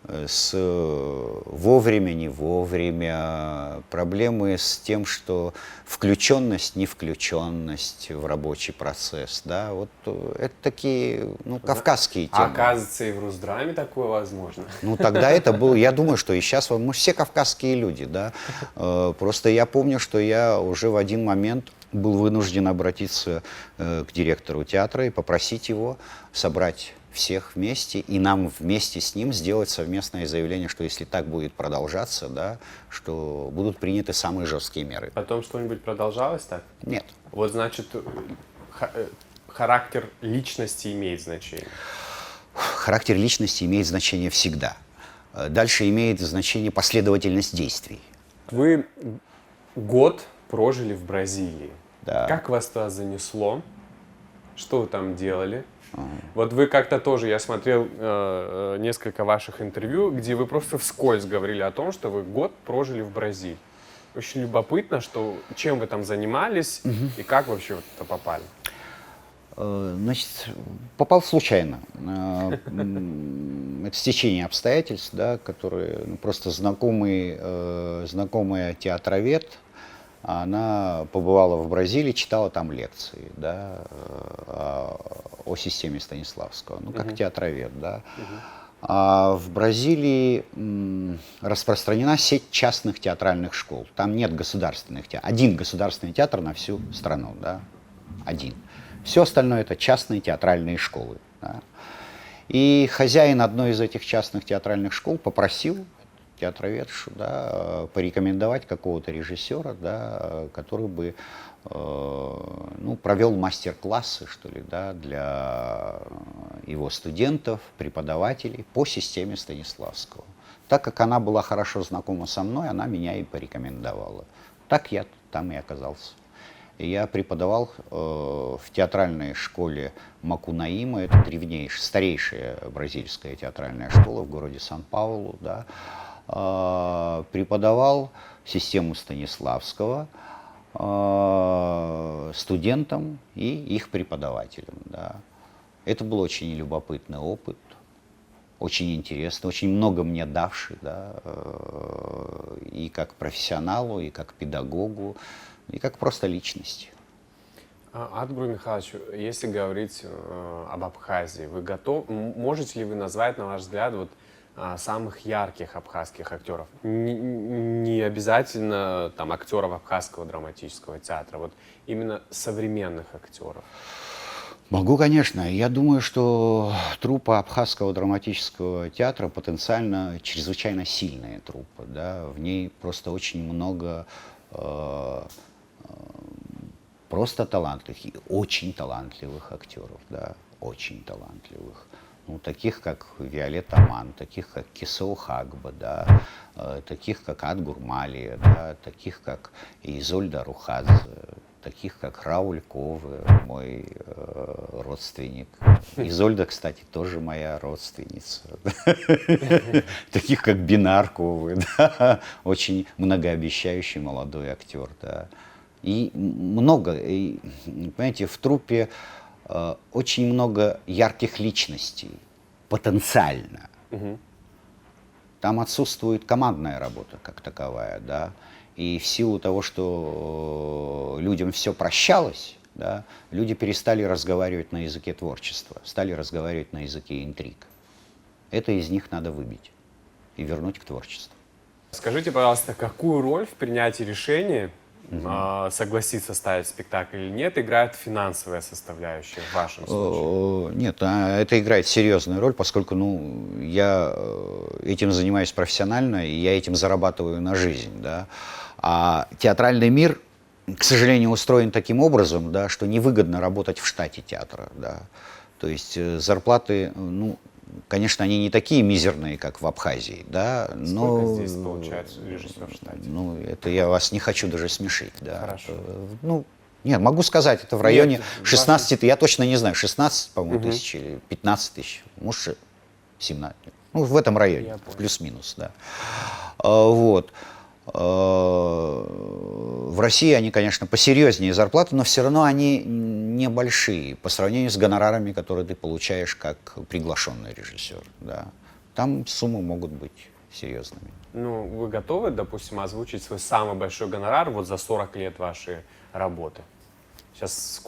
с вовремя, не вовремя, проблемы с тем, что включенность, невключенность в рабочий процесс, да, вот это такие, кавказские темы. А оказывается, и в Русдраме такое возможно? Тогда это было, я думаю, что и сейчас, мы все кавказские люди, да, просто я помню, что я уже в один момент был вынужден обратиться к директору театра и попросить его собрать всех вместе, и нам вместе с ним сделать совместное заявление, что если так будет продолжаться, да, что будут приняты самые жесткие меры. Потом что-нибудь продолжалось так? Нет. Вот значит, характер личности имеет значение? Характер личности имеет значение всегда. Дальше имеет значение последовательность действий. Вы год прожили в Бразилии. Да. Как вас туда занесло? Что вы там делали? Вот вы как-то тоже, я смотрел несколько ваших интервью, где вы просто вскользь говорили о том, что вы год прожили в Бразилии. Очень любопытно, чем вы там занимались и как вообще вот туда попали. Значит, попал случайно. Это стечение обстоятельств, да, которые просто знакомая театровед, она побывала в Бразилии, читала там лекции, да, о системе Станиславского, как театровед, да. А в Бразилии распространена сеть частных театральных школ. Там нет государственных театров. Один государственный театр на всю страну, да, один. Все остальное это частные театральные школы. Да. И хозяин одной из этих частных театральных школ попросил театроведшу, да, порекомендовать какого-то режиссера, да, который бы провел мастер-классы, что ли, да, для его студентов, преподавателей по системе Станиславского. Так как она была хорошо знакома со мной, она меня и порекомендовала. Так я там и оказался. И я преподавал в театральной школе Макунаима, это древнейшая, старейшая бразильская театральная школа в городе Сан-Паулу, да. Преподавал систему Станиславского студентам и их преподавателям, да. Это был очень любопытный опыт, очень интересный, очень много мне давший, да, и как профессионалу, и как педагогу, и как просто личности. Атгур Михайлович, если говорить об Абхазии, вы можете ли вы назвать, на ваш взгляд, вот, самых ярких абхазских актеров? Не обязательно там актеров Абхазского драматического театра, вот именно современных актеров. Могу, конечно. Я думаю, что труппа Абхазского драматического театра потенциально чрезвычайно сильная труппа. Да? В ней просто очень много просто талантливых и очень талантливых актеров. Да? Очень талантливых. Ну, таких, как Виолетта Ман, таких, как Кисоу Хагба, да? Таких, как Атгур Малия, да? Таких, как Изольда Рухадзе, таких, как Рауль Ковы, мой родственник. Изольда, кстати, тоже моя родственница. Таких, как Бинар Ковы, да? Очень многообещающий молодой актер. Да? И много, понимаете, в труппе очень много ярких личностей, потенциально. Там отсутствует командная работа как таковая, да, и в силу того, что людям все прощалось, да, люди перестали разговаривать на языке творчества, стали разговаривать на языке интриг. Это из них надо выбить и вернуть к творчеству. Скажите, пожалуйста, какую роль в принятии решения согласиться ставить спектакль или нет, играет финансовая составляющая в вашем случае? Нет, это играет серьезную роль, поскольку я этим занимаюсь профессионально, и я этим зарабатываю на жизнь. Да? А театральный мир, к сожалению, устроен таким образом, да, что невыгодно работать в штате театра. Да? То есть зарплаты, конечно, они не такие мизерные, как в Абхазии, да, но... Сколько здесь получается режиссер в штате? Это я вас не хочу даже смешить, да. Хорошо. Нет, могу сказать, это в районе Нет, 16, я точно не знаю, 16, по-моему, тысяч или 15 тысяч, может, 17, в этом районе, плюс-минус, да. Вот. В России они, конечно, посерьезнее зарплаты, но все равно они небольшие по сравнению с гонорарами, которые ты получаешь как приглашенный режиссер. Да. Там суммы могут быть серьезными. Вы готовы, допустим, озвучить свой самый большой гонорар вот за 40 лет вашей работы? Сейчас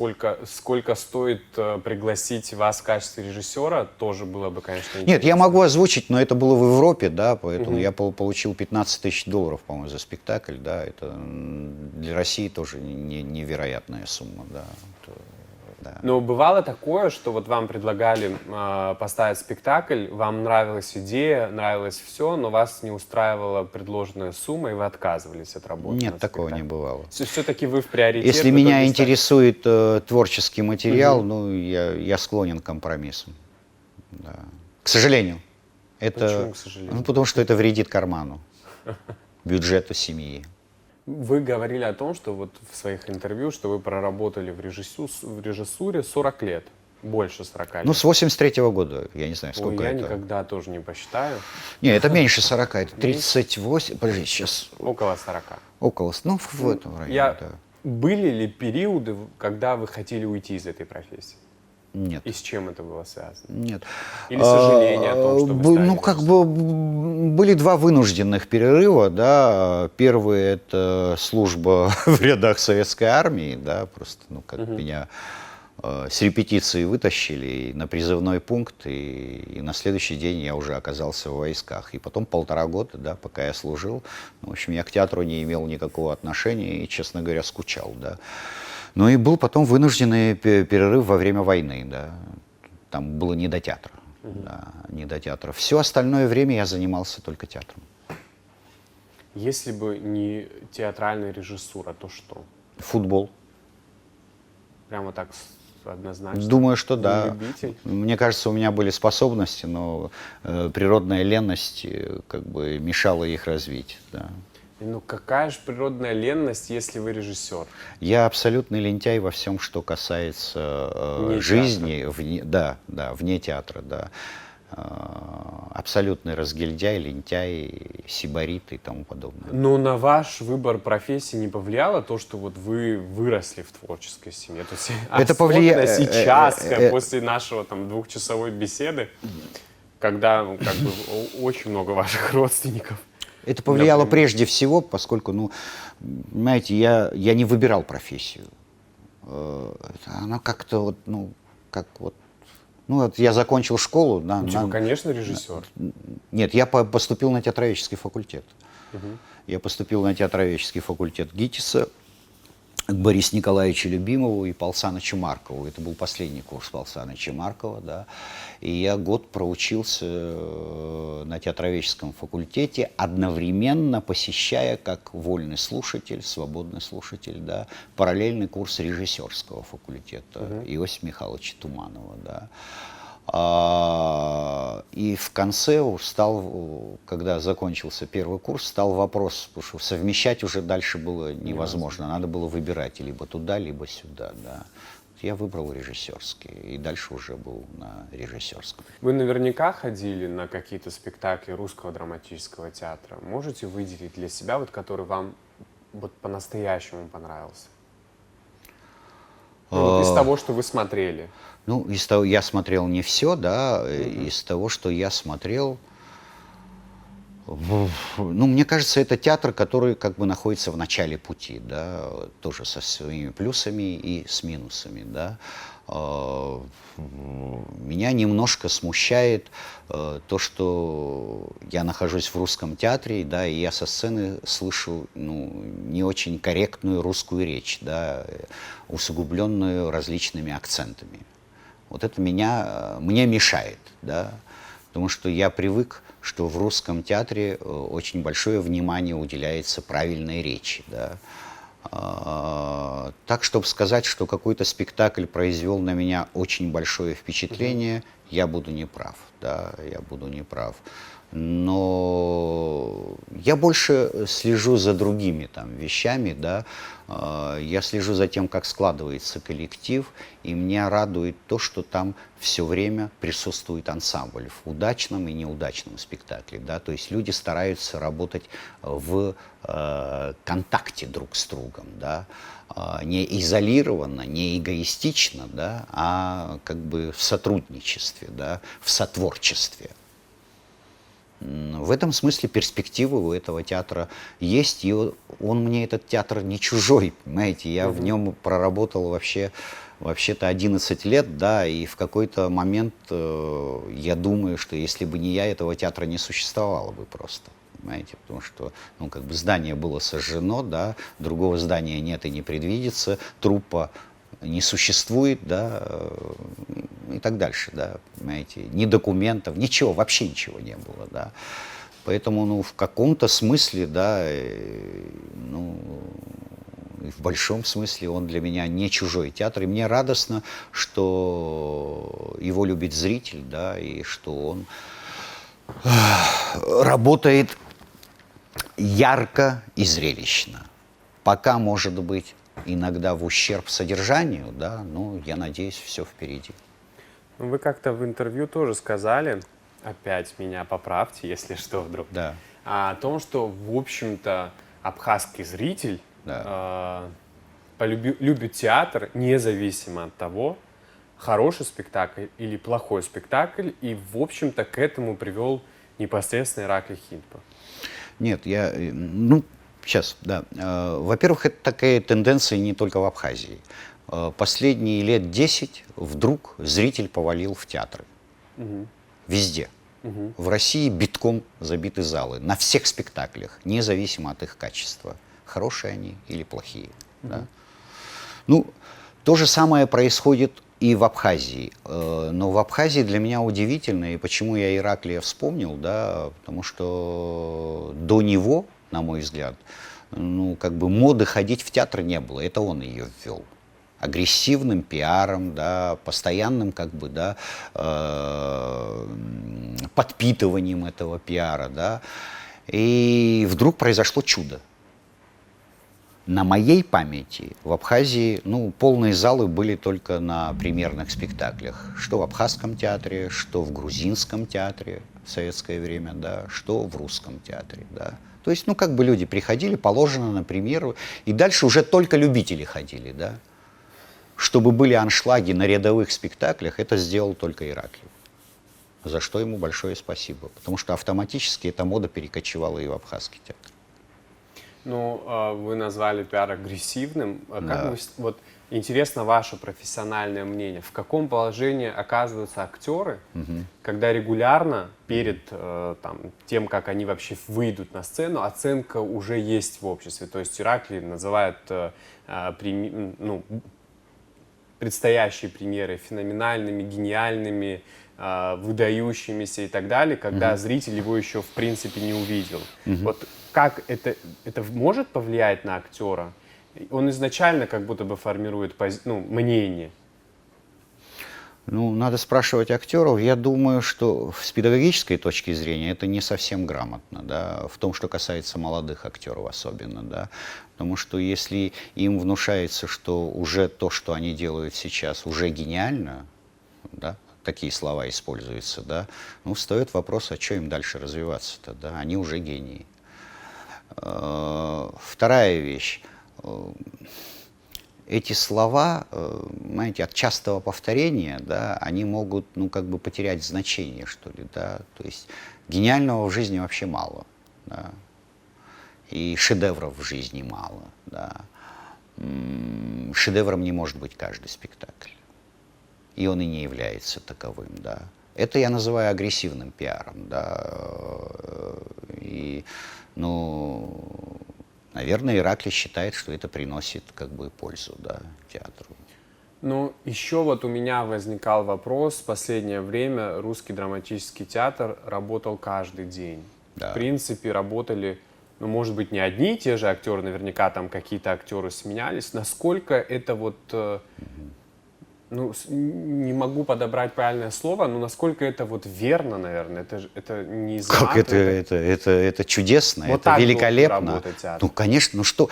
сколько стоит пригласить вас в качестве режиссера, тоже было бы, конечно, интересно. Нет, я могу озвучить, но это было в Европе, да, поэтому я получил 15 тысяч долларов, по-моему, за спектакль, да, это для России тоже невероятная сумма, да. Да. Но бывало такое, что вот вам предлагали поставить спектакль, вам нравилась идея, нравилось все, но вас не устраивала предложенная сумма, и вы отказывались от работы? Нет, такого не бывало. Все-таки вы в приоритете? Если меня интересует творческий материал, я склонен к компромиссам. Да. К сожалению. Почему, к сожалению? Потому что это вредит карману, бюджету семьи. Вы говорили о том, что вот в своих интервью, что вы проработали в режиссуре 40 лет, больше 40 лет. С 83-го года, я не знаю, сколько я это. никогда тоже не посчитаю. Не, это меньше 40, это 38, подожди, сейчас. Около 40. Около, в этом районе, да. Были ли периоды, когда вы хотели уйти из этой профессии? Нет. И с чем это было связано? Нет. Или сожаление о том, что вы стали были два вынужденных перерыва, да. Первый — это служба в рядах советской армии, да, просто, меня с репетиции вытащили на призывной пункт, и на следующий день я уже оказался в войсках. И потом 1,5 года, да, пока я служил, в общем, я к театру не имел никакого отношения и, честно говоря, скучал, да. Ну и был потом вынужденный перерыв во время войны, да. Там было не до театра, да, не до театра. Все остальное время я занимался только театром. Если бы не театральная режиссура, то что? Футбол. Прямо так однозначно? Думаю, что Вы да. любитель? Мне кажется, у меня были способности, но природная леность как бы мешала их развить, да. Ну какая же природная ленность, если вы режиссер? Я абсолютный лентяй во всем, что касается Вне жизни, да, вне театра, да. Абсолютный разгильдяй, лентяй, сибарит и тому подобное. Но на ваш выбор профессии не повлияло то, что вот вы выросли в творческой семье? То есть, Это особенно сейчас, после нашего там 2-часовой беседы, когда как бы очень много ваших родственников. Это повлияло Например. прежде всего, поскольку, ну, понимаете, я не выбирал профессию. Она как-то вот, ну, как вот, ну, вот я закончил школу. Ну, типа, конечно, режиссер. Нет, я поступил на театроведческий факультет. Я поступил на театроведческий факультет ГИТИСа к Борису Николаевичу Любимову и Павлу Санычу Маркову. Это был последний курс Павла Саныча Маркова, да. И я год проучился на театроведческом факультете, одновременно посещая как вольный слушатель, свободный слушатель, да, параллельный курс режиссерского факультета Иосифа Михайловича Туманова, да. И в конце стал, когда закончился первый курс, стал вопрос, потому что совмещать уже дальше было невозможно. Надо было выбирать либо туда, либо сюда. Да. Я выбрал режиссерский и дальше уже был на режиссерском. Вы наверняка ходили на какие-то спектакли Русского драматического театра. Можете выделить для себя, вот, который вам вот, по-настоящему понравился? Ну, вот из того, что вы смотрели. Ну, из того, я смотрел не все, да, из того, что я смотрел, ну, мне кажется, это театр, который как бы находится в начале пути, да, тоже со своими плюсами и с минусами, да. Меня немножко смущает то, что я нахожусь в русском театре, да, и я со сцены слышу, ну, не очень корректную русскую речь, да, усугубленную различными акцентами. Вот это мне мешает, да, потому что я привык, что в русском театре очень большое внимание уделяется правильной речи, да. Так, чтобы сказать, что какой-то спектакль произвел на меня очень большое впечатление, я буду неправ, да, я буду неправ. Но я больше слежу за другими там вещами, да, я слежу за тем, как складывается коллектив, и меня радует то, что там все время присутствует ансамбль в удачном и неудачном спектакле, да, то есть люди стараются работать в контакте друг с другом, да, не изолированно, не эгоистично, да, а как бы в сотрудничестве, да, в сотворчестве. В этом смысле перспективы у этого театра есть, и он мне, этот театр, не чужой, понимаете, я в нем проработал вообще-то 11 лет, да, и в какой-то момент я думаю, что если бы не я, этого театра не существовало бы просто, понимаете, потому что, ну, как бы здание было сожжено, да, другого здания нет и не предвидится, труппа не существует, да, и так дальше, да, понимаете, ни документов, ничего, вообще ничего не было, да. Поэтому, ну, в каком-то смысле, да, ну, в большом смысле он для меня не чужой театр, и мне радостно, что его любит зритель, да, и что он работает ярко и зрелищно. Пока, может быть, иногда в ущерб содержанию, да, но я надеюсь, все впереди. Вы как-то в интервью тоже сказали, опять меня поправьте, если что вдруг, Да. о том, что, в общем-то, абхазский зритель любит театр независимо от того, хороший спектакль или плохой спектакль, и, в общем-то, к этому привел непосредственно Ираклий Хинтпа. Нет, ну, сейчас, да. Во-первых, это такая тенденция не только в Абхазии. Последние лет 10 вдруг зритель повалил в театры. Везде. В России битком забиты залы. На всех спектаклях, независимо от их качества. Хорошие они или плохие. Да? Ну, то же самое происходит и в Абхазии. Но в Абхазии для меня удивительно, и почему я Ираклия вспомнил, да, потому что до него, на мой взгляд, ну, как бы моды ходить в театр не было, это он ее ввел. Агрессивным пиаром, да, постоянным, как бы, да, подпитыванием этого пиара, да. И вдруг произошло чудо. На моей памяти в Абхазии, ну, полные залы были только на премьерных спектаклях. Что в Абхазском театре, что в Грузинском театре в советское время, да, что в Русском театре, да. То есть, ну, как бы люди приходили, положено на премьеру, и дальше уже только любители ходили, да. Чтобы были аншлаги на рядовых спектаклях, это сделал только Ираклий. За что ему большое спасибо. Потому что автоматически эта мода перекочевала и в Абхазский театр. Ну, вы назвали пиар агрессивным. Да. Как вы, вот, интересно ваше профессиональное мнение. В каком положении оказываются актеры, когда регулярно перед тем, как они вообще выйдут на сцену, оценка уже есть в обществе? То есть Ираклий называет предстоящие премьеры феноменальными, гениальными, выдающимися и так далее, когда зритель его еще в принципе не увидел. Вот как это может повлиять на актера? Он изначально как будто бы формирует мнение. Ну, надо спрашивать актеров. Я думаю, что с педагогической точки зрения это не совсем грамотно, да, в том, что касается молодых актеров особенно, да, потому что если им внушается, что уже то, что они делают сейчас, уже гениально, да, такие слова используются, да, ну, встает вопрос, а что им дальше развиваться-то, да, они уже гении. Вторая вещь. Эти слова, знаете, от частого повторения, да, они могут, ну, как бы потерять значение, что ли, да, то есть гениального в жизни вообще мало, да, и шедевров в жизни мало, да. Шедевром не может быть каждый спектакль, и он и не является таковым, да. Это я называю агрессивным пиаром, да, и, ну, наверное, Ираклий считает, что это приносит как бы пользу, да, театру. Ну, еще вот у меня возникал вопрос. В последнее время Русский драматический театр работал каждый день. Да. В принципе, работали, ну, может быть, не одни и те же актеры, наверняка там какие-то актеры сменялись. Насколько это вот, ну, не могу подобрать правильное слово, но насколько это вот верно, наверное, это не изматывает. Как это чудесно, Вот это так великолепно. должен работать театр. Ну, конечно, ну что,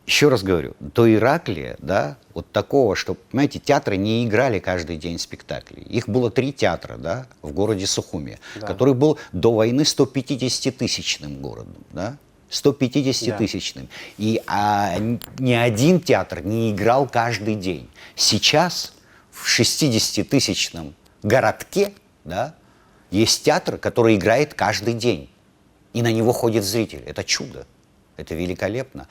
еще раз говорю, до Ираклия, да, вот такого, что, понимаете, театры не играли каждый день спектаклей. Их было 3 театра, да, в городе Сухуми, Да. который был до войны 150-тысячным городом, да. 150-тысячным. И ни один театр не играл каждый день. Сейчас в 60-тысячном городке, да, есть театр, который играет каждый день. И на него ходит зритель. Это чудо. Это великолепно.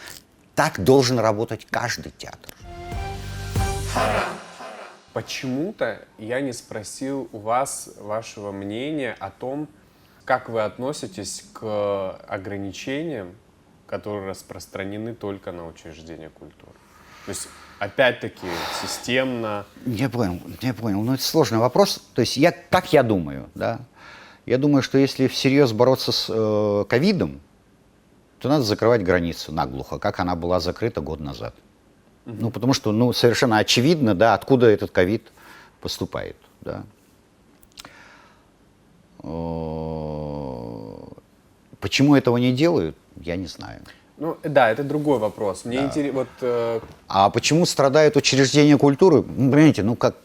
Так должен работать каждый театр. Почему-то я не спросил у вас вашего мнения о том, как вы относитесь к ограничениям, которые распространены только на учреждения культуры. То есть, опять-таки, системно. Я понял. Но это сложный вопрос. То есть, как я думаю, да? Я думаю, что если всерьез бороться с ковидом, то надо закрывать границу наглухо, как она была закрыта год назад. Ну, потому что, ну, совершенно очевидно, да, откуда этот ковид поступает, да. Почему этого не делают, я не знаю. Ну, да, это другой вопрос. Мне интересно, вот... А почему страдают учреждения культуры? Ну, понимаете, ну как?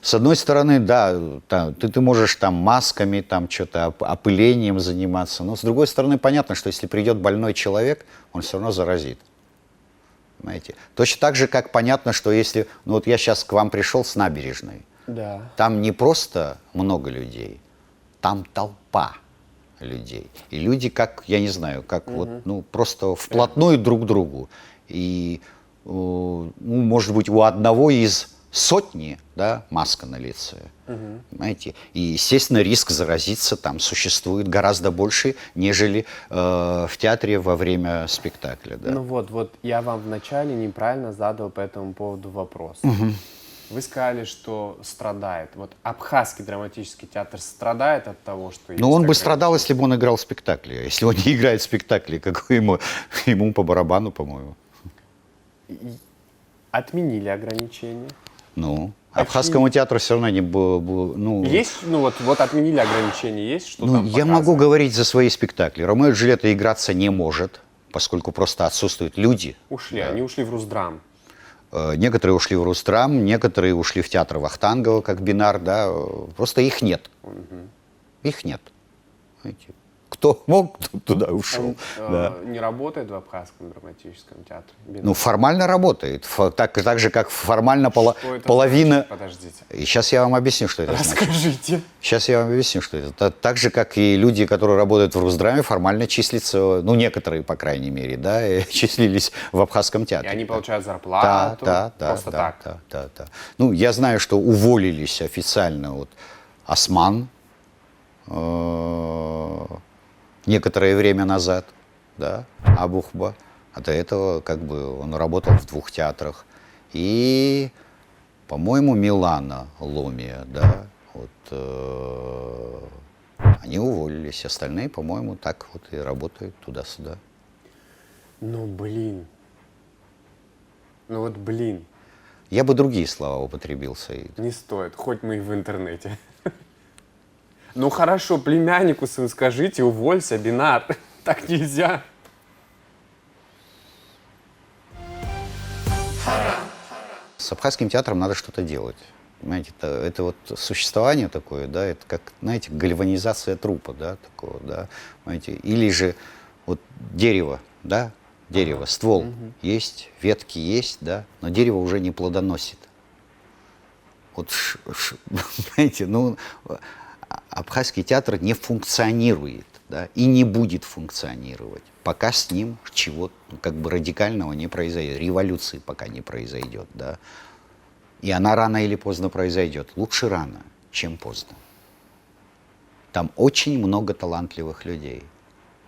С одной стороны, да, ты можешь там масками, там что-то опылением заниматься, но с другой стороны, понятно, что если придет больной человек, он все равно заразит. Понимаете? Точно так же, как понятно, что если... Ну вот я сейчас к вам пришел с набережной. Да. Там не просто много людей, там толпа людей. И люди как, я не знаю, как вот, ну, просто вплотную друг к другу. И, ну, может быть, у одного из сотни, да, маска на лице. Понимаете? И, естественно, риск заразиться там существует гораздо больше, нежели в театре во время спектакля. Да. Ну вот я вам вначале неправильно задал по этому поводу вопрос. Вы сказали, что страдает. Вот Абхазский драматический театр страдает от того, что... Ну, он бы страдал, если бы он играл в спектакле. Если он не играет в спектакле, какой ему по барабану, по-моему. Отменили ограничения. Ну, Абхазскому театру все равно не было, ну... Есть, ну вот отменили ограничения, есть что Ну, там я могу говорить за свои спектакли. Ромео и Джульетта играться не может, поскольку просто отсутствуют люди. Ушли, они ушли в Русдрам. Некоторые ушли в Русдрам, некоторые ушли в театр Вахтангова, как Бинар, да. Просто их нет. Их нет. Знаете, кто мог, тот туда ушел. Да. Не работает в Абхазском драматическом театре? Ну, формально работает. Так же, как формально Что это половина... значит? Подождите. И сейчас я вам объясню, что это значит. Расскажите. Сейчас я вам объясню, что это. Так же, как и люди, которые работают в Русдраме, формально числятся, ну, некоторые, по крайней мере, да, числились в Абхазском И театре. они да. получают зарплату Да. просто так. Да. Ну, я знаю, что уволились официально вот Осман некоторое время назад, да, Абухба. А до этого как бы он работал в 2 театрах. И, по-моему, Милана Ломия, да, вот они уволились. Остальные, по-моему, так вот и работают туда-сюда. Ну, блин. Ну вот, блин. Я бы другие слова употребил, Саид. Не стоит, хоть мы и в интернете. Ну хорошо, племяннику своему скажите, уволься, Бинар. Так нельзя. С Абхазским театром надо что-то делать. Понимаете, это вот существование такое, да, это как, знаете, гальванизация трупа, да, такого, да, понимаете. Или же вот дерево, да, дерево, ствол есть, ветки есть, да, но дерево уже не плодоносит. Вот, знаете, ну, Абхазский театр не функционирует, да, и не будет функционировать, пока с ним чего-то как бы радикального не произойдет, революции пока не произойдет, да. И она рано или поздно произойдет. Лучше рано, чем поздно. Там очень много талантливых людей.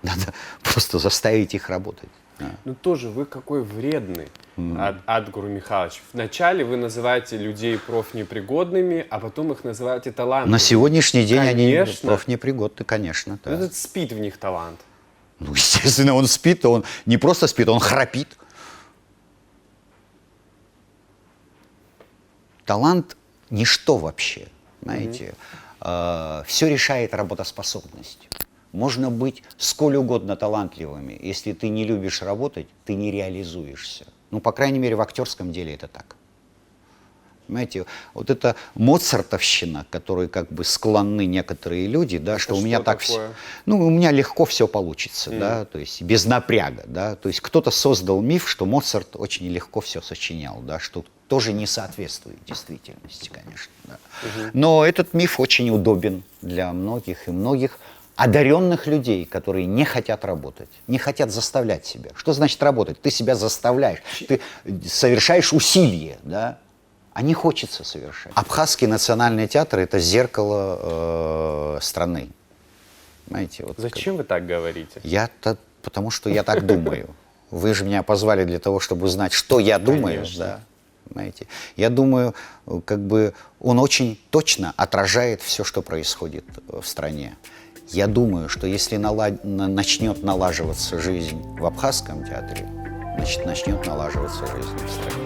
Надо просто заставить их работать. Да. Ну тоже вы какой вредный, Адгур Михайлович. Вначале вы называете людей профнепригодными, а потом их называете талантливыми. На сегодняшний день Конечно. они профнепригодны, конечно. Да. Этот спит в них талант. Ну, естественно, он спит, он не просто спит, он храпит. Талант – ничто вообще, знаете. Все решает работоспособность. Можно быть сколь угодно талантливыми. Если ты не любишь работать, ты не реализуешься. Ну, по крайней мере, в актерском деле это так. Понимаете, вот это моцартовщина, которой как бы склонны некоторые люди, да, что у меня так все, ну, у меня легко все получится, да, то есть без напряга, да, то есть кто-то создал миф, что Моцарт очень легко все сочинял, да, что тоже не соответствует действительности, конечно, да. Но этот миф очень удобен для многих и многих одаренных людей, которые не хотят работать, не хотят заставлять себя. Что значит работать? Ты себя заставляешь, ты совершаешь усилия, да. А не хочется совершать. Абхазский национальный театр – это зеркало страны. Знаете, вот Зачем вы так говорите? Потому что я так думаю. Вы же меня позвали для того, чтобы узнать, что я думаю. Конечно. Да, знаете. Я думаю, как бы он очень точно отражает все, что происходит в стране. Я думаю, что если начнет налаживаться жизнь в Абхазском театре, значит, начнет налаживаться жизнь в стране.